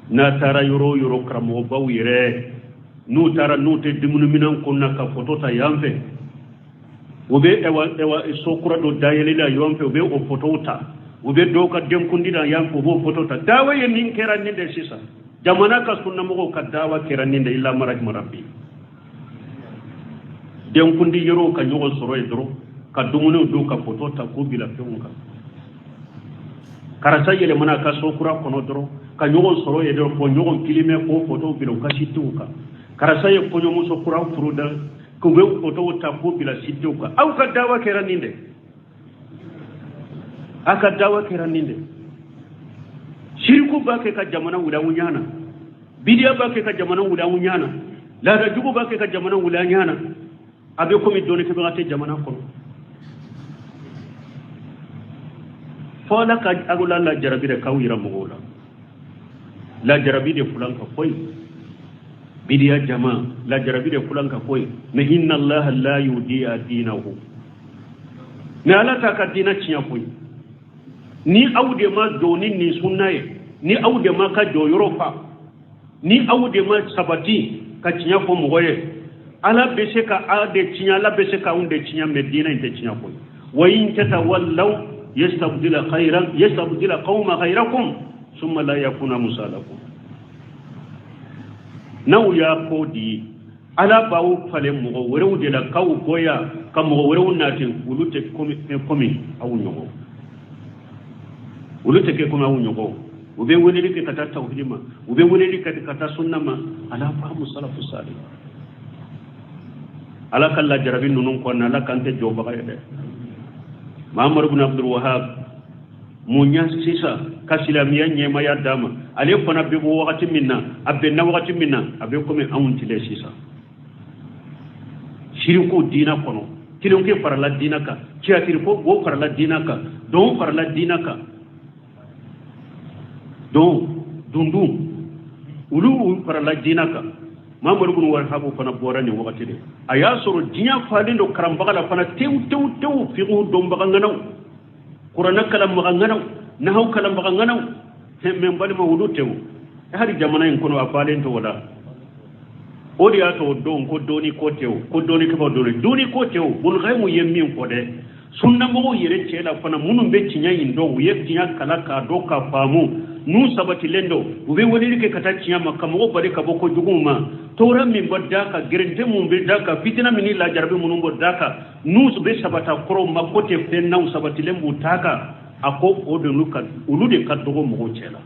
na tara yoro kramo baw yire nu tara nu te dimunu minan kunna ka foto ta yambe ube ewa sokura do dayele la yompe ube o fotota ube do ka dem kundina yanko bo fotota dawa yen nin keran ninde sisa jamana ka sunna mo ka dawa keran ninde illa maraj marabbi dem kundi yoro ka nyogo soro e dro ka dumunu do ka fotota ko bila feunka karasa yele mana ka sokura kono dro ka nyogo soro e dro ko nyogo kilime ko foto bila ka situka karasa ye ko nyogo sokura furuda ko be foto ta ko bila situka au ka dawa keran ninde aka dawa keran ninde shirku ba ke ka jamana wula wunyana bidiya ba ke ka jamana wula wunyana la da jugo ba ke ka jamana wula nyana abe ko mi doni ke ba te jamana ko fola ka agula la jarabi de kawira mogola la jarabi de fulanka koy bidiya jama la jarabi de fulanka koy me inna allah la yudiya dinahu me ala ta ka dina cinya koy ni aude ma doni ni sunnaye ni aude ma ka do yorofa ni aude ma sabati ka cinya ko mogoye ala bese ka ade cinya la bese ka unde cinya medina inte cinya koy wa in tatawallaw yastabdila qauma ghayrakum thumma la yakuna musalakum naw ya kodi ala bawo fale mo werew de la kaw boya kam mo werew nati wulute komi awu nyogo wulute ke komi awu nyogo ube woneli ke kata tawhidima ube woneli ke kata sunnama ala fahamu salafu salih ala kala jarabin nunun ko na la kante joba kayde Muhammad ibn Abdul Wahhab munya sisa kasilamiya nyema ya dama ale fana be bo wakati minna abbe na wakati minna abe ko me amunti le sisa shirku dina kono kilon ke farala dina ka kiatir ko bo farala dina ka don farala dina ka don dundu ulu farala dina ka Muhammad ibn Wahhab fana borani wakati de aya soro dinya falindo karambagala fana tew fi do mbaganganaw qur'ana kalam mbaganganaw nahaw kalam mbaganganaw men bali ma wudu tew hari jamana en kono afalento wala odi ato don ko doni ko tew ko doni ko doni ko tew bul ghaymu yemmin ko de sunna mo yere cela fana munum be cinya indo wiye cinya kala ka do ka famu nu sabati lendo ube woni ke kata cinya makka mo bare ka boko juguma tora min bodda ka gerente mum be daka fitina min la jarbe munum bodda ka nu be sabata koro makote fe naw sabati lembu taka ako odo nuka ulude ka dogo mo cela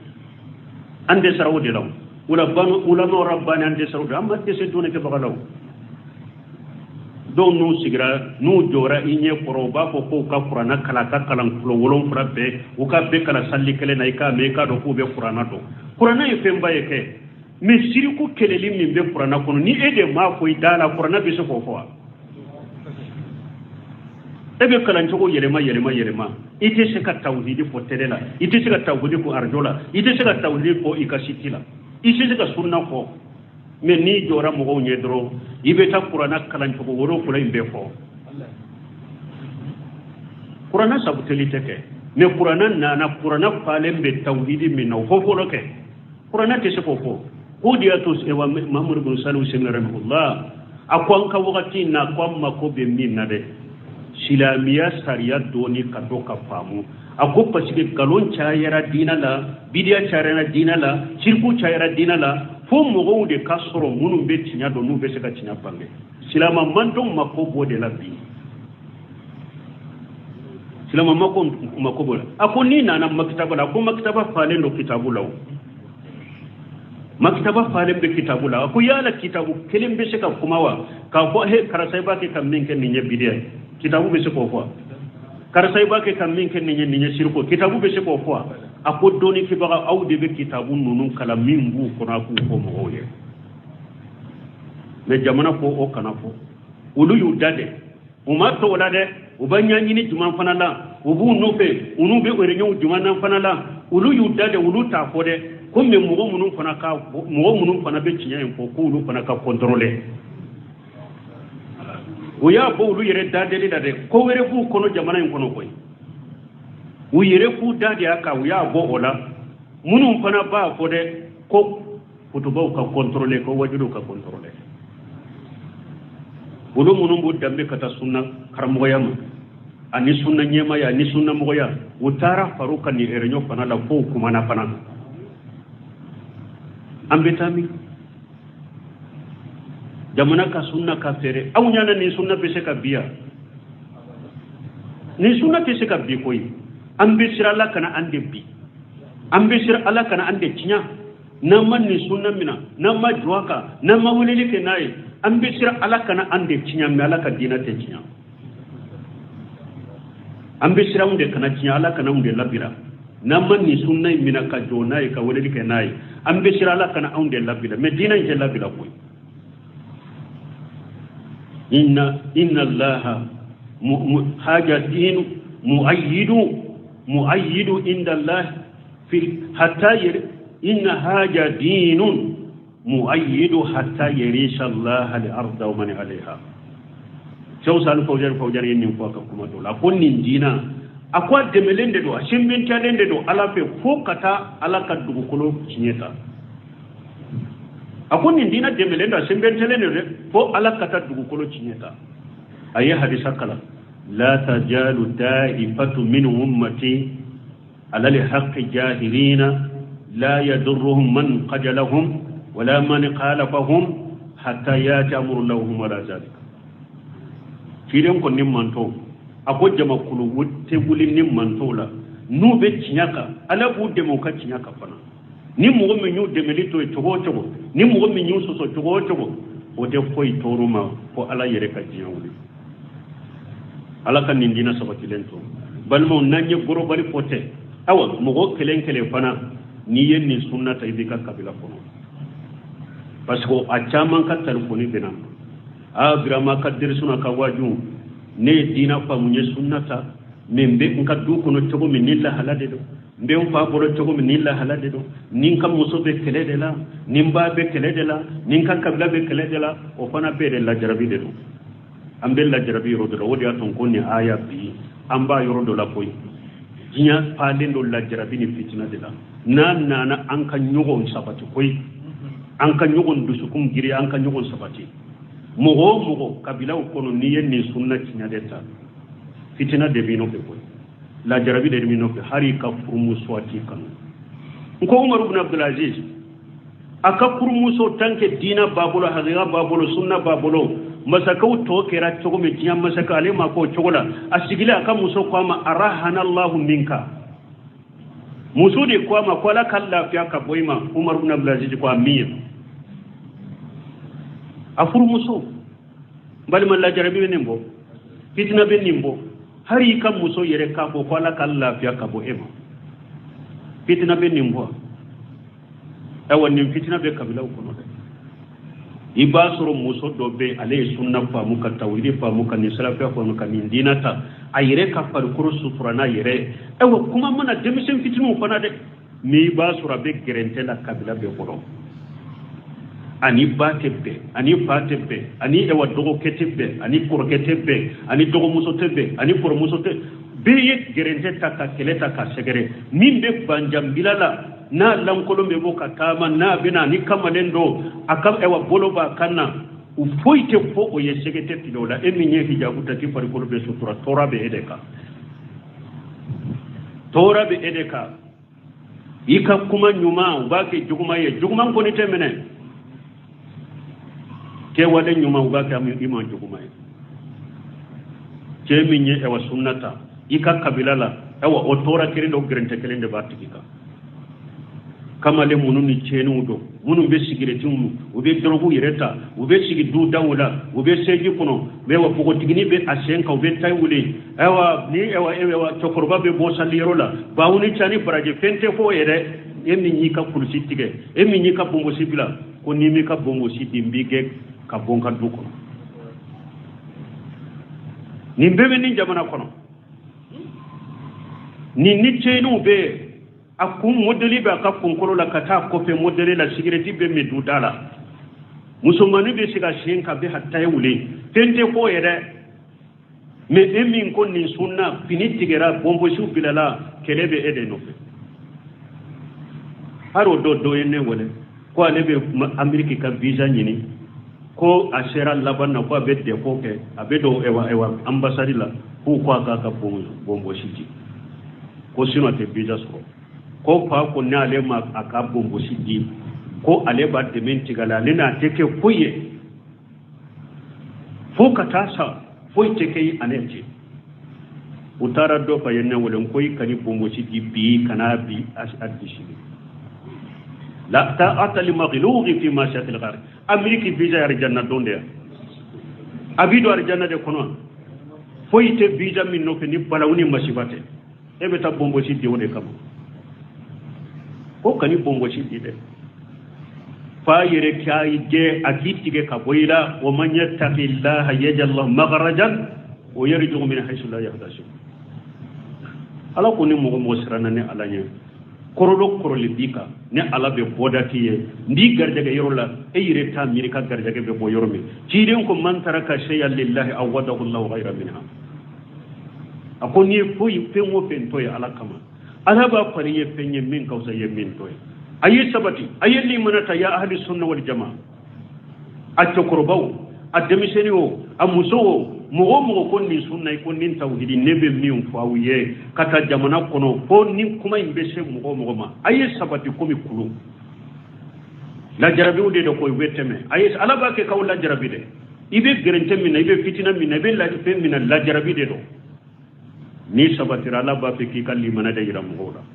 ande sarawo de law ulama rabbani ande sarawo amma de se done ke bagalaw don nu sigira nu jora inye koro ba ko ka qur'ana kala ka kalan kulo wolon furabe o ka be kala salli kele na ika me ka do ko be qur'ana do qur'ana e femba ye ke me siriku keleli min be qur'ana kono ni ede ma ko idala qur'ana be so fofo ebe kala njogo yerema ite se ka tawhidi fo telela ite se ka tawhidi ko arjola ite se ka tawhidi ko ikasitila ite se ka sunna ko mais ni jora mo nyedro ibe ta qur'ana kalan ko woro ko lay be ko qur'ana sabuteli teke mais qur'ana na qur'ana falem be tawhidi min no fofo loke qur'ana te se fofo hudiyatus e wa mamur bin salu rahimahullah akwan ka wakati na kwamma ko be min na de silamiya sariya doni ka do ka famu ako pasike galon chayara dinala bidiya chayara dinala shirku chayara dinala fo mogo de kasoro munum be tinya do nu be se ka tinya bange silama mandong makobo de la bi silama makobo ako ni na maktaba la ko maktaba fale no kitabu law maktaba fale be kitabu law ako yala kitabu kelim be se ka kumawa ka ko he karasai ba ke kam min ken ni bidiya kitabu be se ko fo karasai ba ke kam min ken ni shirku kitabu be se ko fo ako doni ki baga awde be kitabu nunun kala min bu kona ku ko mo ye me jamana ko o kana fo ulu yu dade uma to wala de ubanya nyini juman fana la ubu nobe unu be ore nyu juman nan fana la ulu yu dade ulu ta fo de ko me mo munun fana ka mo munun fana be cinya en ko ulu fana ka contrôler o ya bo ulu yere dade de ko were bu kono jamana en kono koy uyere ku dadi aka uya go ola munum fana ba fo de ko kutuba ka contrôler ko wajudu ka contrôler bulu munum bu dambe kata sunna karamo yama ani sunna nyema ya ni sunna mo ya utara faruka ni erenyo fana la fo kuma na fana ambetami jamana ka sunna ka fere awnya na ni sunna be se ka biya ni sunna te se ka bi koy ambisira Allah kana ande bi ambisira Allah kana ande tinya namman ni sunna mina namma juwaka namma wulili ke nayi ambisira Allah kana ande tinya mi Allah ka dina te tinya ambisira unde kana tinya Allah kana unde labira namman ni sunna mina ka jonai ka wulili ke nayi ambisira Allah kana unde labira medina je labira koy inna Allah hajatinu muayyidu inda Allah hatta إن هاجا دين مؤيد حتى يريش الله الأرض ومن عليها شو سأل فوجر ينين فوق كما دولا أقول نجينا أقول دملين دو أشمبين تالين دو على في فوقتا على كدو كلو كنيتا أقول نجينا دملين دو أشمبين تالين دو فوق على كدو كلو كنيتا أي حديث كلا لا تجال دائفة من أمتي على الحق جاهلين لا يضرهم من قجلهم ولا من خالفهم حتى ياتي امر لهم ولا ذلك فيرم كون نيمانتو اكو جما كلو وتبولي نيمانتو لا نو be tinyaka ala bu demo ka tinyaka fana ni mo me nyu demelito e togo ni mo me nyu soso togo o de koy toruma ko ala yere ka jiyawli ala kan ni dina sabati lento balmo nanye goro bari pote awa mo go kelen fana ni yenni sunnata ibika kabila kono parce que a chaman ka telefoni benam a grama ka dirsuna ka waju ne dina fa munye sunnata membe nka du kono togo min nilla halade do mbe fa bolo togo min nilla halade do nin kam musobe kelede la nimba be kelede la nin ka kabila be kelede la o fana be de la jarabi de do ambe la jarabi ro do wodi aton konni aya bi amba yoro do la koy jinya palen do la jarabi ni fitina de la na an kan nyugo sabati koy an ka ɲɔgɔn dusukun giri an ka ɲɔgɔn sabati mɔgɔ o mɔgɔ kabilaw kɔnɔ n'i ye nin sunna tiɲɛ de ta fitina de b'i nɔfɛ koyi lajarabi de b'i nɔfɛ hari ka furumuso a t'i kanu n ko umaru bin abdulaziz a ka furumuso tanke diina b'a bolo hakika b'a bolo sunna b'a bolo masakaw tɔ kɛra cogo min diɲɛ masaka ale ma k'o cogo la a sigilen a ka muso ko a ma arahanallahu minka muso de ko a ma ko ala ka lafiya ka bɔ i ma umaru bin abdulaziz ko amin a furumuso balima lajarabi bɛ nin bɔ fitina bɛ nin bɔ hari i ka muso yɛrɛ k'a fɔ ko ala ka lafiya ka bɔ e ma fitina bɛ nin bɔ awa nin fitina bɛ kabilaw kɔnɔ dɛ i b'a sɔrɔ muso dɔ bɛ ale ye sunna faamu ka tawhidi faamu ka nin salafiya faamu ka nin diina ta a yɛrɛ ka farikolo sutura n'a yɛrɛ awa kuma mana denmisɛn fitininw fana dɛ mais i b'a sɔrɔ a bɛ gɛrɛntɛ la kabila bɛɛ kɔrɔ ani ba tɛ bɛn ani fa tɛ bɛn ani ewa dɔgɔkɛ tɛ bɛn ani kɔrɔkɛ tɛ bɛn ani dɔgɔmuso tɛ bɛn ani kɔrɔmuso tɛ bɛɛ ye gɛrɛntɛ ta ka kɛlɛ ta ka sɛgɛrɛ min bɛ banjanbila la n'a lankolon bɛ bɔ ka taama n'a bɛna ni kamalen don a ka ewa bolo b'a kan na u foyi tɛ fɔ o ye sɛgɛ tɛ tigɛ o la e min ye hijabu ta k'i farikolo bɛ sutura tɔɔrɔ bɛ e de kan tɔɔrɔ bɛ e de kan i ka kuma ɲuman u b'a kɛ juguman ye juguman kɔni tɛ minɛ ke wale ɲuman u b'a kɛ i ma juguman ye cɛ min ye ewa sunnata i ka kabila la ewa o tɔɔrɔ kelen dɔ gɛrɛntɛ kelen de b'a tigi kan kamalen minnu ni cɛniw don minnu bɛ sigiretiw nu u bɛ dɔrɔgu yɛrɛ ta u bɛ sigi dudaw la u bɛ seji kɔnɔ mais wa npogotigini bɛ a sen kan u bɛ tayi wuli ewa ni ewa cɛkɔrɔba bɛ bɔ saliyɔrɔ la bawu ni cani baraji fɛn tɛ fɔ yɛrɛ e min y'i ka kulusi tigɛ e min y'i ka bonbosi bila ko n'i m'i ka bonbosi di n b'i gɛn ka bɔ n ka du kɔnɔ nin bɛɛ bɛ nin jamana kɔnɔ nin ni cɛniw bɛ a kun modeli bɛ a ka kunkolo la ka taa kɔfɛ modeli la sigireti bɛ min du da la musomanin bɛ se ka sen ka bɛ hataye wuli fɛn tɛ fɔ yɛrɛ mais e min ko nin sunna fini tigɛra bonbosiw bilala kɛlɛ bɛ e de nɔfɛ hali o dɔ ye ne wele ko ale bɛ ameriki ka visa ɲini ko a sera laban na ko a bɛ dɛfo kɛ a bɛ don ewa ambasadi la k'u ko a k'a ka bonbosi di ko sinon a tɛ visa sɔrɔ ko fa ko n'ale ma a ka bonbosi di ko ale b'a dɛmɛ tigɛ la ale n'a tɛ kɛ foyi ye fo ka taa sa foyi tɛ kɛ ale cɛ u taara dɔ fa ye ne wele ko i ka ni bonbosi di bi kana bi a disi la ta'ata li maghlughi fi ma shatil ghar ameriki visa ya arjanna donde ya abido arjanna de kono foyite visa min no ni balawni masibate e beta bombo ci di wone kam ko kani bombo ci di de fa yere kay de akitige ka boyla wa man yattaqillaha yaj'al maghrajan wa yarzuqhu min haythu la yahtasib ala ko ni mo sirana ne alanya korolo koroli bika ne ala be bodati ye ndi garjaga yorola e yire ta mirika garjaga be bo yormi ciiden ko man taraka shay'an lillahi awadahu allah ghayra minha akoni foyi penwo pento ya ala kama ala ba fari ye penye min kausa ye min toy ayi sabati ayi li manata ya ahli sunna wal jamaa acco korbaw ademiseni o amuso mo ko ni sunna ko ni tawhidi nebe min faawiye kata jamana kono ko ni kuma imbe se mo ma ayi sabati ko mi kulu la jarabi ude do ko weteme ayi ala ba ke kaw la jarabi de ibe gerente min ibe fitina min ibe la fe min la jarabi de do ni sabati ala ba fe ki kalli mana da yiram goda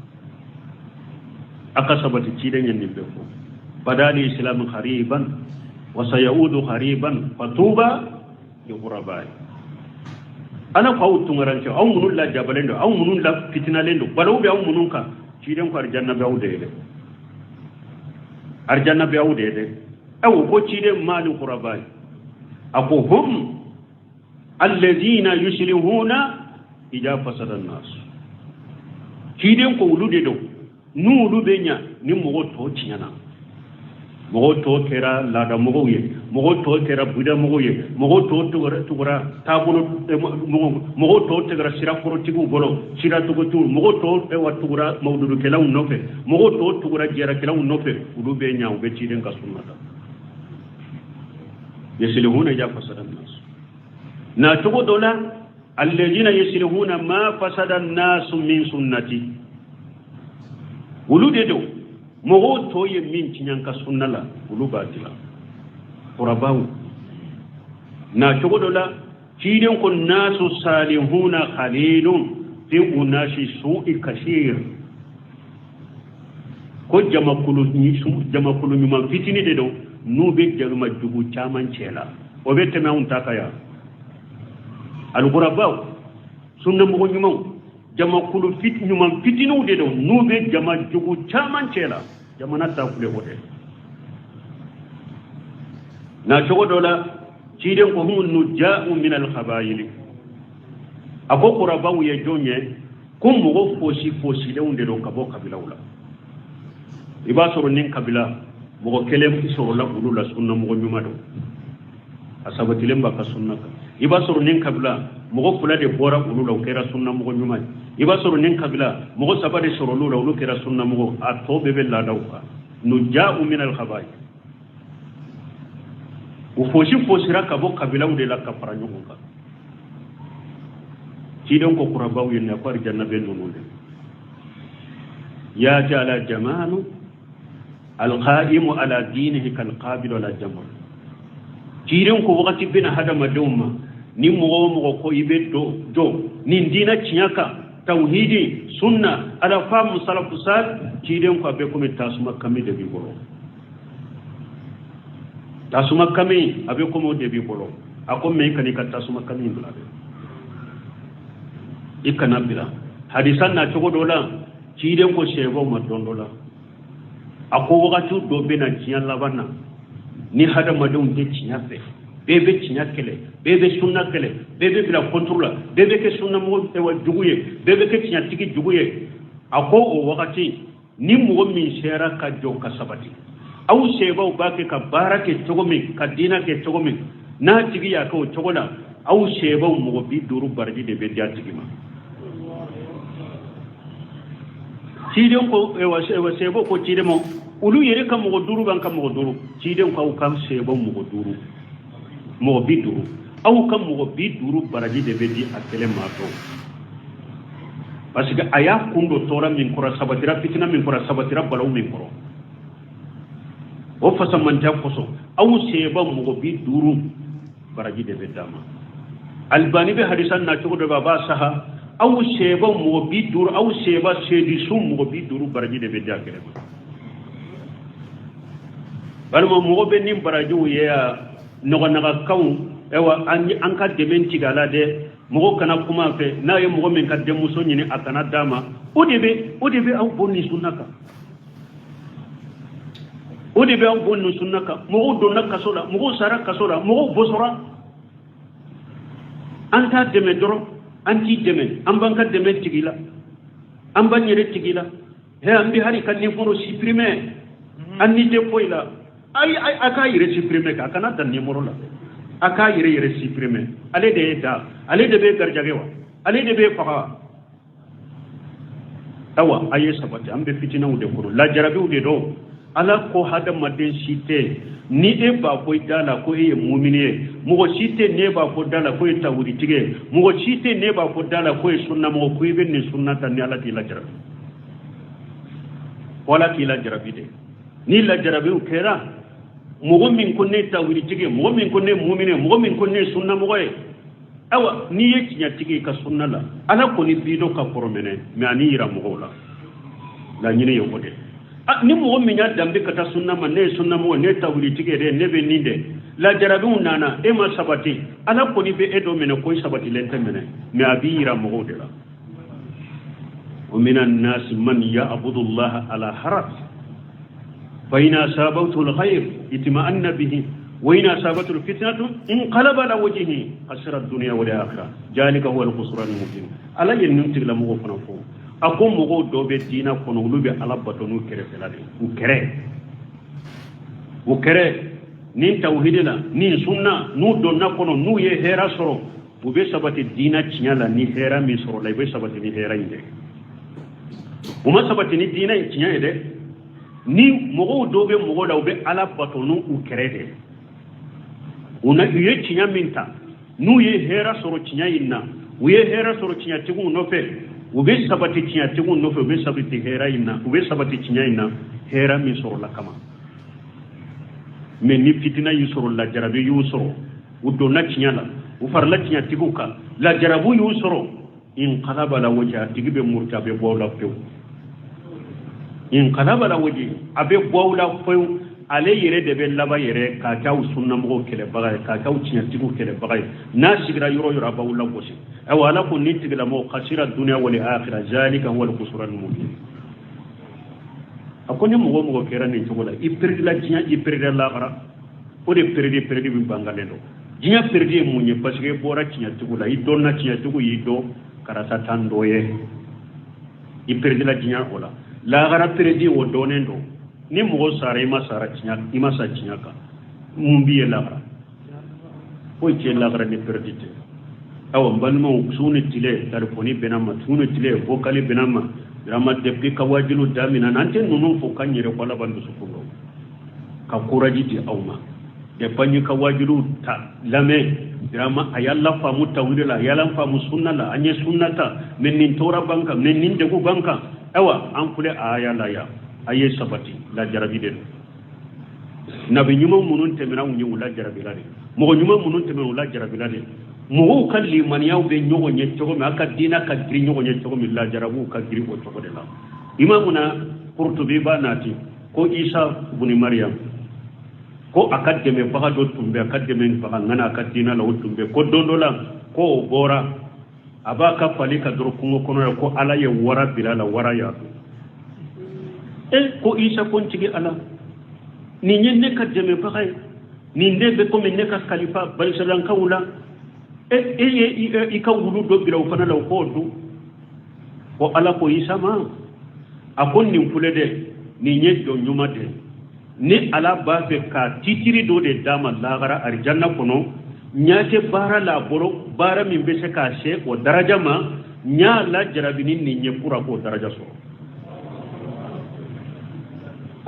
aka sabati ci de nyen nimbe ko badali islam khariban wa sayaudu khariban fatuba li ghurabai ana ko tungaran ce aw munun la jabalendo aw munun la fitinalendo balaw be aw munun ka ci den ko arjanna be awde de arjanna be awde de aw ko ci den mali ghurabai ako hum alladhina yushrihuna ija fasada an-nas ci den ko wulude do nu wulube nya ni mo to cinyana mogo to kera lada mogo ye mogo to kera buda mogo ye mogo to tugura tabulo mogo to tegara sira koro tigu bolo sira tugo tu mogo to wa tugura mawdudu kelaw nofe mogo to tugura jera kelaw nofe ulu be nyaaw be ci den ka sunnata yasilihuna ja fasada nas na tugo dola alladhina yasilihuna ma fasada an-nas min sunnati ulu de do mogo to ye min tinyanka sunnala ulu batila qurabaw na chogodola ciden ko nasu salihuna khalilun fi unashi su'i kashir ko jamakulu ni man fitini de do nube jama jugu chaman chela o be tema un takaya al qurabaw sunna mogo nyuma jamakulu nyuma fitinu de do nube jama jugu chaman chela jamana ta kule wote na chogodola ciden ko hum nuja'u min al khabayil ako qurabaw ye jonye kum mo fosi de unde do kabo kabila wala iba soro nin kabila mo kelem ki soro la bulu la sunna mo nyuma do asabati lemba ka sunna ka iba soro nin kabila mo kula de bora bulu la kera sunna mo nyuma iba soro nin kabila mo sabade soro lu la kera sunna mo atobe be la dawka nuja'u min al khabayil ufosi raka bo kabila de la kapara nyuka ciden ko qurabaw yin na far janna ben nunde ya jala jamanu alqa'imu ala dinihi kal qabil wala jamr ciden ko wakati bina hada maduma ni mo ko ibe do ni dina cinyaka tauhidi sunna ala fam salafu sal ciden ko be ko mi tasuma kami de bi bolo tasuma kami abe ko mo de bi bolo ako me kani ka tasuma kami ndula be ikana bila hadisan na chogo dola ciden ko shebo ma dondola ako wakati do be na ciyan labanna ni hada madum de ciyafe bebe ciyakele bebe sunna kele bebe bila contrôle bebe ke sunna mo e wa juguye bebe ke ciyatiki juguye ako o wakati ni mo min shera ka jo ka sabati aw sheba ba ke ka barake chogomi ka dina ke chogomi na tigi ya ko chogola aw sheba mo bi duru barji de be dia tigi ma ciden ko e wa sebo ko ciden mo ulu yere kam mo duru ban kam mo duru ciden ko kam sebo mo duru mo bi duru aw kam mo bi duru baraji de be di akele ma to parce que aya kundo tora min kora sabatira fitina min kora sabatira balaw min koro o fasa man ta koso aw sebo mo bi duru baraji de be dama albani be hadisan na to do baba saha aw sheba mo bi dur aw sheba shedi sum mo bi duru baraji de be jakere balmo mo be nim baraji ya no naga kaw ewa an ka dementi gala de mo kana kuma fe na ye mo men ka demu so nyini akana dama o debe aw bonni sunnaka o debe aw bonni sunnaka mo do nakka sola mo sara kasola mo bosora anta deme doro anti deme ambanka deme tigila ambanyere tigila he ambi hari kan ni foro supprimer anni de poila ay aka yire supprimer ka kana dan ni morola aka yire supprimer ale de be garjagewa ale de be faha tawa aye sabati ambe fitina ude koro la jarabe ude do ala ko hada maden site ni e ba ko dala ko e mu'mine mo site ne ba ko dala ko e tawuri tige mo site ne ba ko dala ko e sunna mo ko e ben sunnata ni ala ti la jarabe wala ti la jarabe de ni la jarabe u kera mo min ko ne tawuri tige mo min ko ne mu'mine mo min ko ne sunna mo e awa ni ye tinya tige ka sunna la ala ko ni bido ka poromene me ani ira mo la la nyine yo ko de ni mo min ya dambe kata sunna ma ne sunna mo ne tawuli tige de ne be ninde la jarabu nana e ma sabati ala ko ni be edo mena ko sabati lente mena me abira mo de la wa minan nas man ya'budu Allah ala harf fa ina sabatu alkhair itma'anna bihi wa ina sabatu alfitnatu inqalaba ala wajhihi khasira ad-dunya wal akhirah jalika huwa al-khusran al-mubin ala yennum la mo fana fo ako mogo do be dina kono lube ala batonu kere felade u وكره نين توحيدنا نين سنة نو دوننا كونو نو يهرا سرو وبي سبت الدين تشيالا ني هرا مي سرو لا بي سبت ني هرا يده وما سبت ني دين تشيا يده ني مغو دوبي مغو لا وبي على باتونو وكره una ye tinya minta nu ye hera soro tinya inna u ye hera soro tinya tigu no fe u be sabati tinya tigu no fe u be sabati hera inna u be sabati tinya inna hera mi soro la kama men ni fitina yu soro la jarabe yu soro u do na tinya la u far la tinya tigu ka la jarabu yu soro in qalaba la wajha tigibe murta be bawla few in qalaba la wajhi abe bawla few ale yere de be laba yere ka taw sunna mo kele bagay ka taw tinya tigu kele bagay na sigira yoro yoro bawla gosi e wala ko ni tigla mo khasira dunya wal akhirah zalika huwa al khusran mubin akoni mo kera ni togola i perdi la tinya i perdi la gara o de perdi bi bangale do tinya perdi munye parce que bora tinya tigu la i donna tinya tigu yi do karata tandoye i perdi la tinya ola la gara perdi o donendo ni mo sare ma sara tinya ima sa tinya ka mumbi la gara o ce la gara ni perdite aw mbalmo sunu tile telefoni benama sunu tile vocali benama rama depuis ka wajilu damina nante nunu fo kanyere wala bandu sukundo ka kuraji ti awma de panyi ka wajilu ta lame rama ayalla famu tawila ayalla famu sunna la anye sunnata men nin tora banka men nin de ku banka awa an kule ayalla ya aye sabati la jarabi de nabi nyuma munun temena unyu la jarabi la de mo nyuma munun temena la jarabi la de mo kan li man yaw be nyogo nye togo me aka dina ka gri nyogo nye togo mi la jarabu ka gri o togo de la imamuna qurtubi banati ko isa ibn maryam ko akademe baga do tumbe akademe baga ngana akadina la tumbe ko dondola ko bora abaka falika dro kungo kono ko ala ye wara bilala wara ya ko isa kon tigi ala ni nyenne ka deme baga ni ndebe ko me neka khalifa bal salan kawula ika wulu do biraw fana law ko du ko ala ko isa ma akon ni fule de ni nyeddo nyuma de ni ala ba fe ka titiri do de dama lagara arjanna kono nyaate bara la boro bara min be se ka she o daraja ma nya la jarabini ni nyepura ko daraja so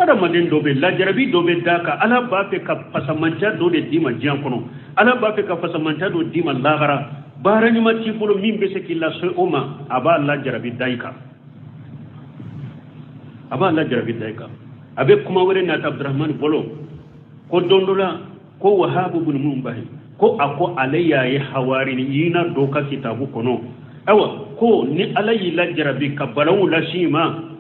ada maden do be la jarabi do be daka ala ba fe ka pasamanta do de dima jian kono ala ba fe ka pasamanta do dima lagara bara ni ma ci bolo min be se ki la so oma aba la jarabi daika aba la jarabi daika abe kuma wore na abdurrahman bolo ko dondola ko wahab ibn mumbahi ko ako alayya ya hawari ni ina doka kitabu kono awa ko ni alayi la jarabi ka balawu la shima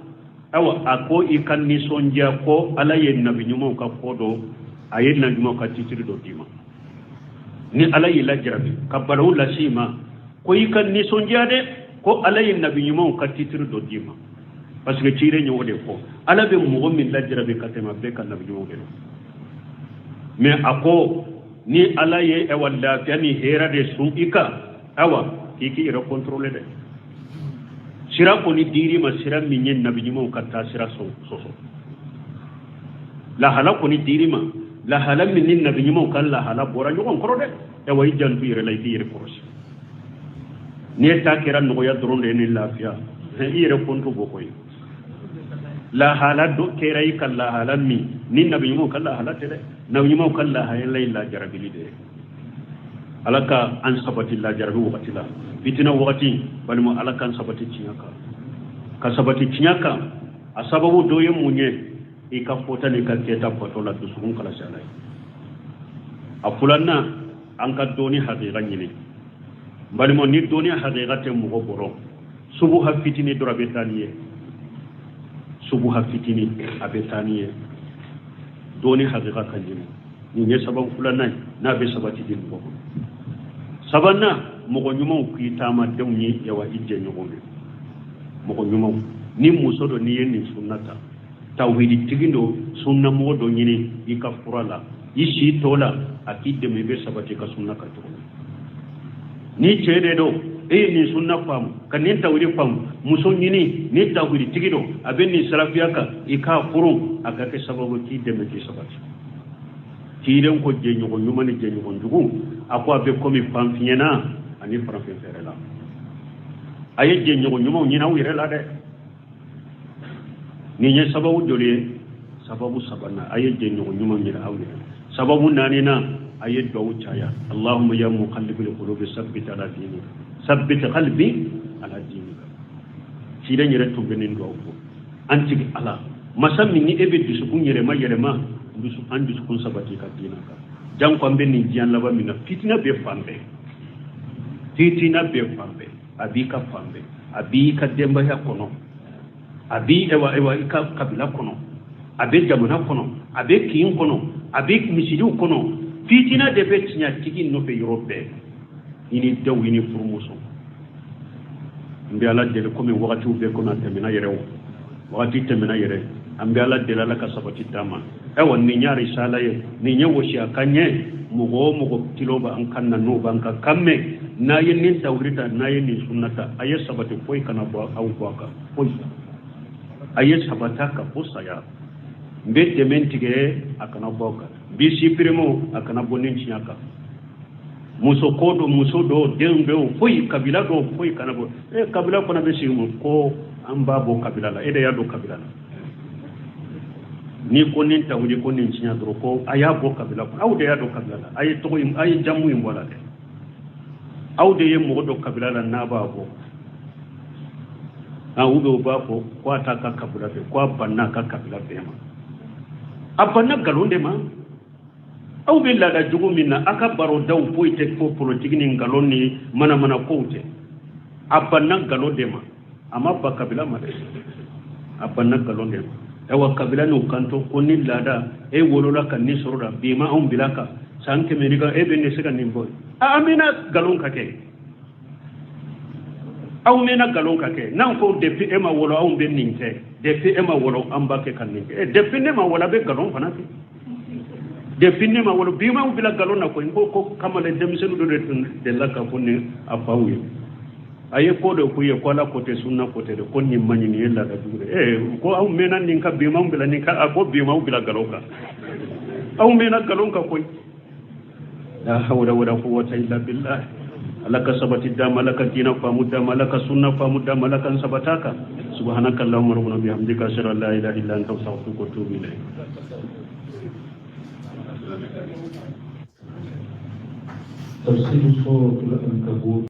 awa ako ikan ni sonja ko alaye nabi nyumo ka kodo ayen na nyumo ka titiri do dima ni alaye la jarabi ka balawu la shima ko ikan ni sonja de ko alaye nabi nyumo ka titiri do dima parce que tire nyo de ko ala be mo min la jarabi ka tema be kan nabi nyumo de mais ako ni alaye e walla tani hera de sun ika awa kiki ira contrôler de sira ko ni diri ma sira minyen nabi nyimo katta sira so la hala ko ni diri ma la hala minnin nabi nyimo kan la hala bora nyon koro de e way jantu ire lay ire korosi ni ta kira no ya dronde ni lafiya ire kontu go koy la hala do kira yi kan la hala mi ni nabi nyimo kan la hala tede nabi nyimo kan la hala la jarabili de alaka an sabati la jarabi wakati la fitina wakati bali mo alaka an sabati cinyaka ka sabati cinyaka asababu doye munye ikafota ni kaketa potola dusun kala shalai afulanna an ka doni haqiqa nyini bali mo ni doni haqiqate mu goboro subu ha fitini dorabe taniye subu ha fitini abetaniye doni haqiqa kanjini ni ne sababu fulanna na be sabati din ko sabanna mogo nyuma ku tama dewni yawa ijje nyogombe mogo nyuma ni musodo ni yenni sunnata tawhidi tigindo sunna modo nyini ikafurala ishi tola akide mebe sabati ka sunna ka to ni chede do ni sunna fam kanin tawhidi fam muso nyini ni tawhidi tigido abenni salafiyaka ikafuru aka ke sababu kide mebe sabati tiren ko je ñugo ñumani je ñugo njugu ako abe komi pamfiena ani franfe fere la aye je ñugo ñumo ñina wire la de ni ñe sababu joliye sababu sabana aye je ñugo ñumo ñina awire sababu nanina aye do chaya allahumma ya muqallibul qulubi sabbit ala dinik sabbit qalbi ala dinik sida ñere to benin do ko anti ala masami ni ebe du su ñere ma yere ma du su andu su kun sabati ka dinaka jang ko ambe ni jian laba mina fitina be fambe abi ka fambe abi ka demba ya kono abi ewa ka kabila kono abe jamana kono abe kin kono abe misidu kono fitina de be tinya tigi no be europe ini daw ini promotion mbi ala de ko mi wakati be ko na temina yere wakati temina yere ambi ala de la ka sabati dama e won ni nyaari sala ye ni nyewo shi akanye mugo tiloba an kanna no banka kamme na yin tawrita na yin sunnata aye sabati koy kana bo aw boka koy aye sabata ka posaya mbe dementige akana boka bi sipirimo akana bonin chiaka muso do dembe o foyi kabila do foyi kana bo kabila ko na be simu ko amba bo kabila la ede ya do kabila la ni ko nin tawdi ko nin chinya do ko aya bo kabila ko awde ya do kabila la ay to ay jamu imbola de awde ye mo do kabila la na ba bo awdo ba ko ko ta ka kabila be ko banna ka kabila be ma abanna galonde ma aw be lada jugu minna aka baro daw poite ko politique ni galonni mana kote abanna galonde ma amma ba kabila ma de abanna galonde ma ewa kabila no kanto konni lada e wolola kan ni soroda bima on bilaka sanke meriga e be ne sega nimboy amina galon kake aw mena galon kake nan ko depuis e ma wolo aw be ninte depuis e ma wolo ambake kan ninte e depuis ne ma wala be galon fanati depuis ne ma wolo bima on bila galon na ko kamale demsenu do de la ka konni afawi aye ko do ku ye ko la côté sunna côté de konni mani ni yella da dure ko aw mena nin ka bima on bila nin ka ko bima on bila galon ka aw mena galon ka koy la hawla wala quwwata illa billah alaka sabati dama laka dina famu dama laka sunna famu dama laka sabataka subhanaka allahumma rabbana bihamdika ashhadu an la ilaha illa anta astaghfiruka wa atubu ilayk تفسير سورة العنكبوت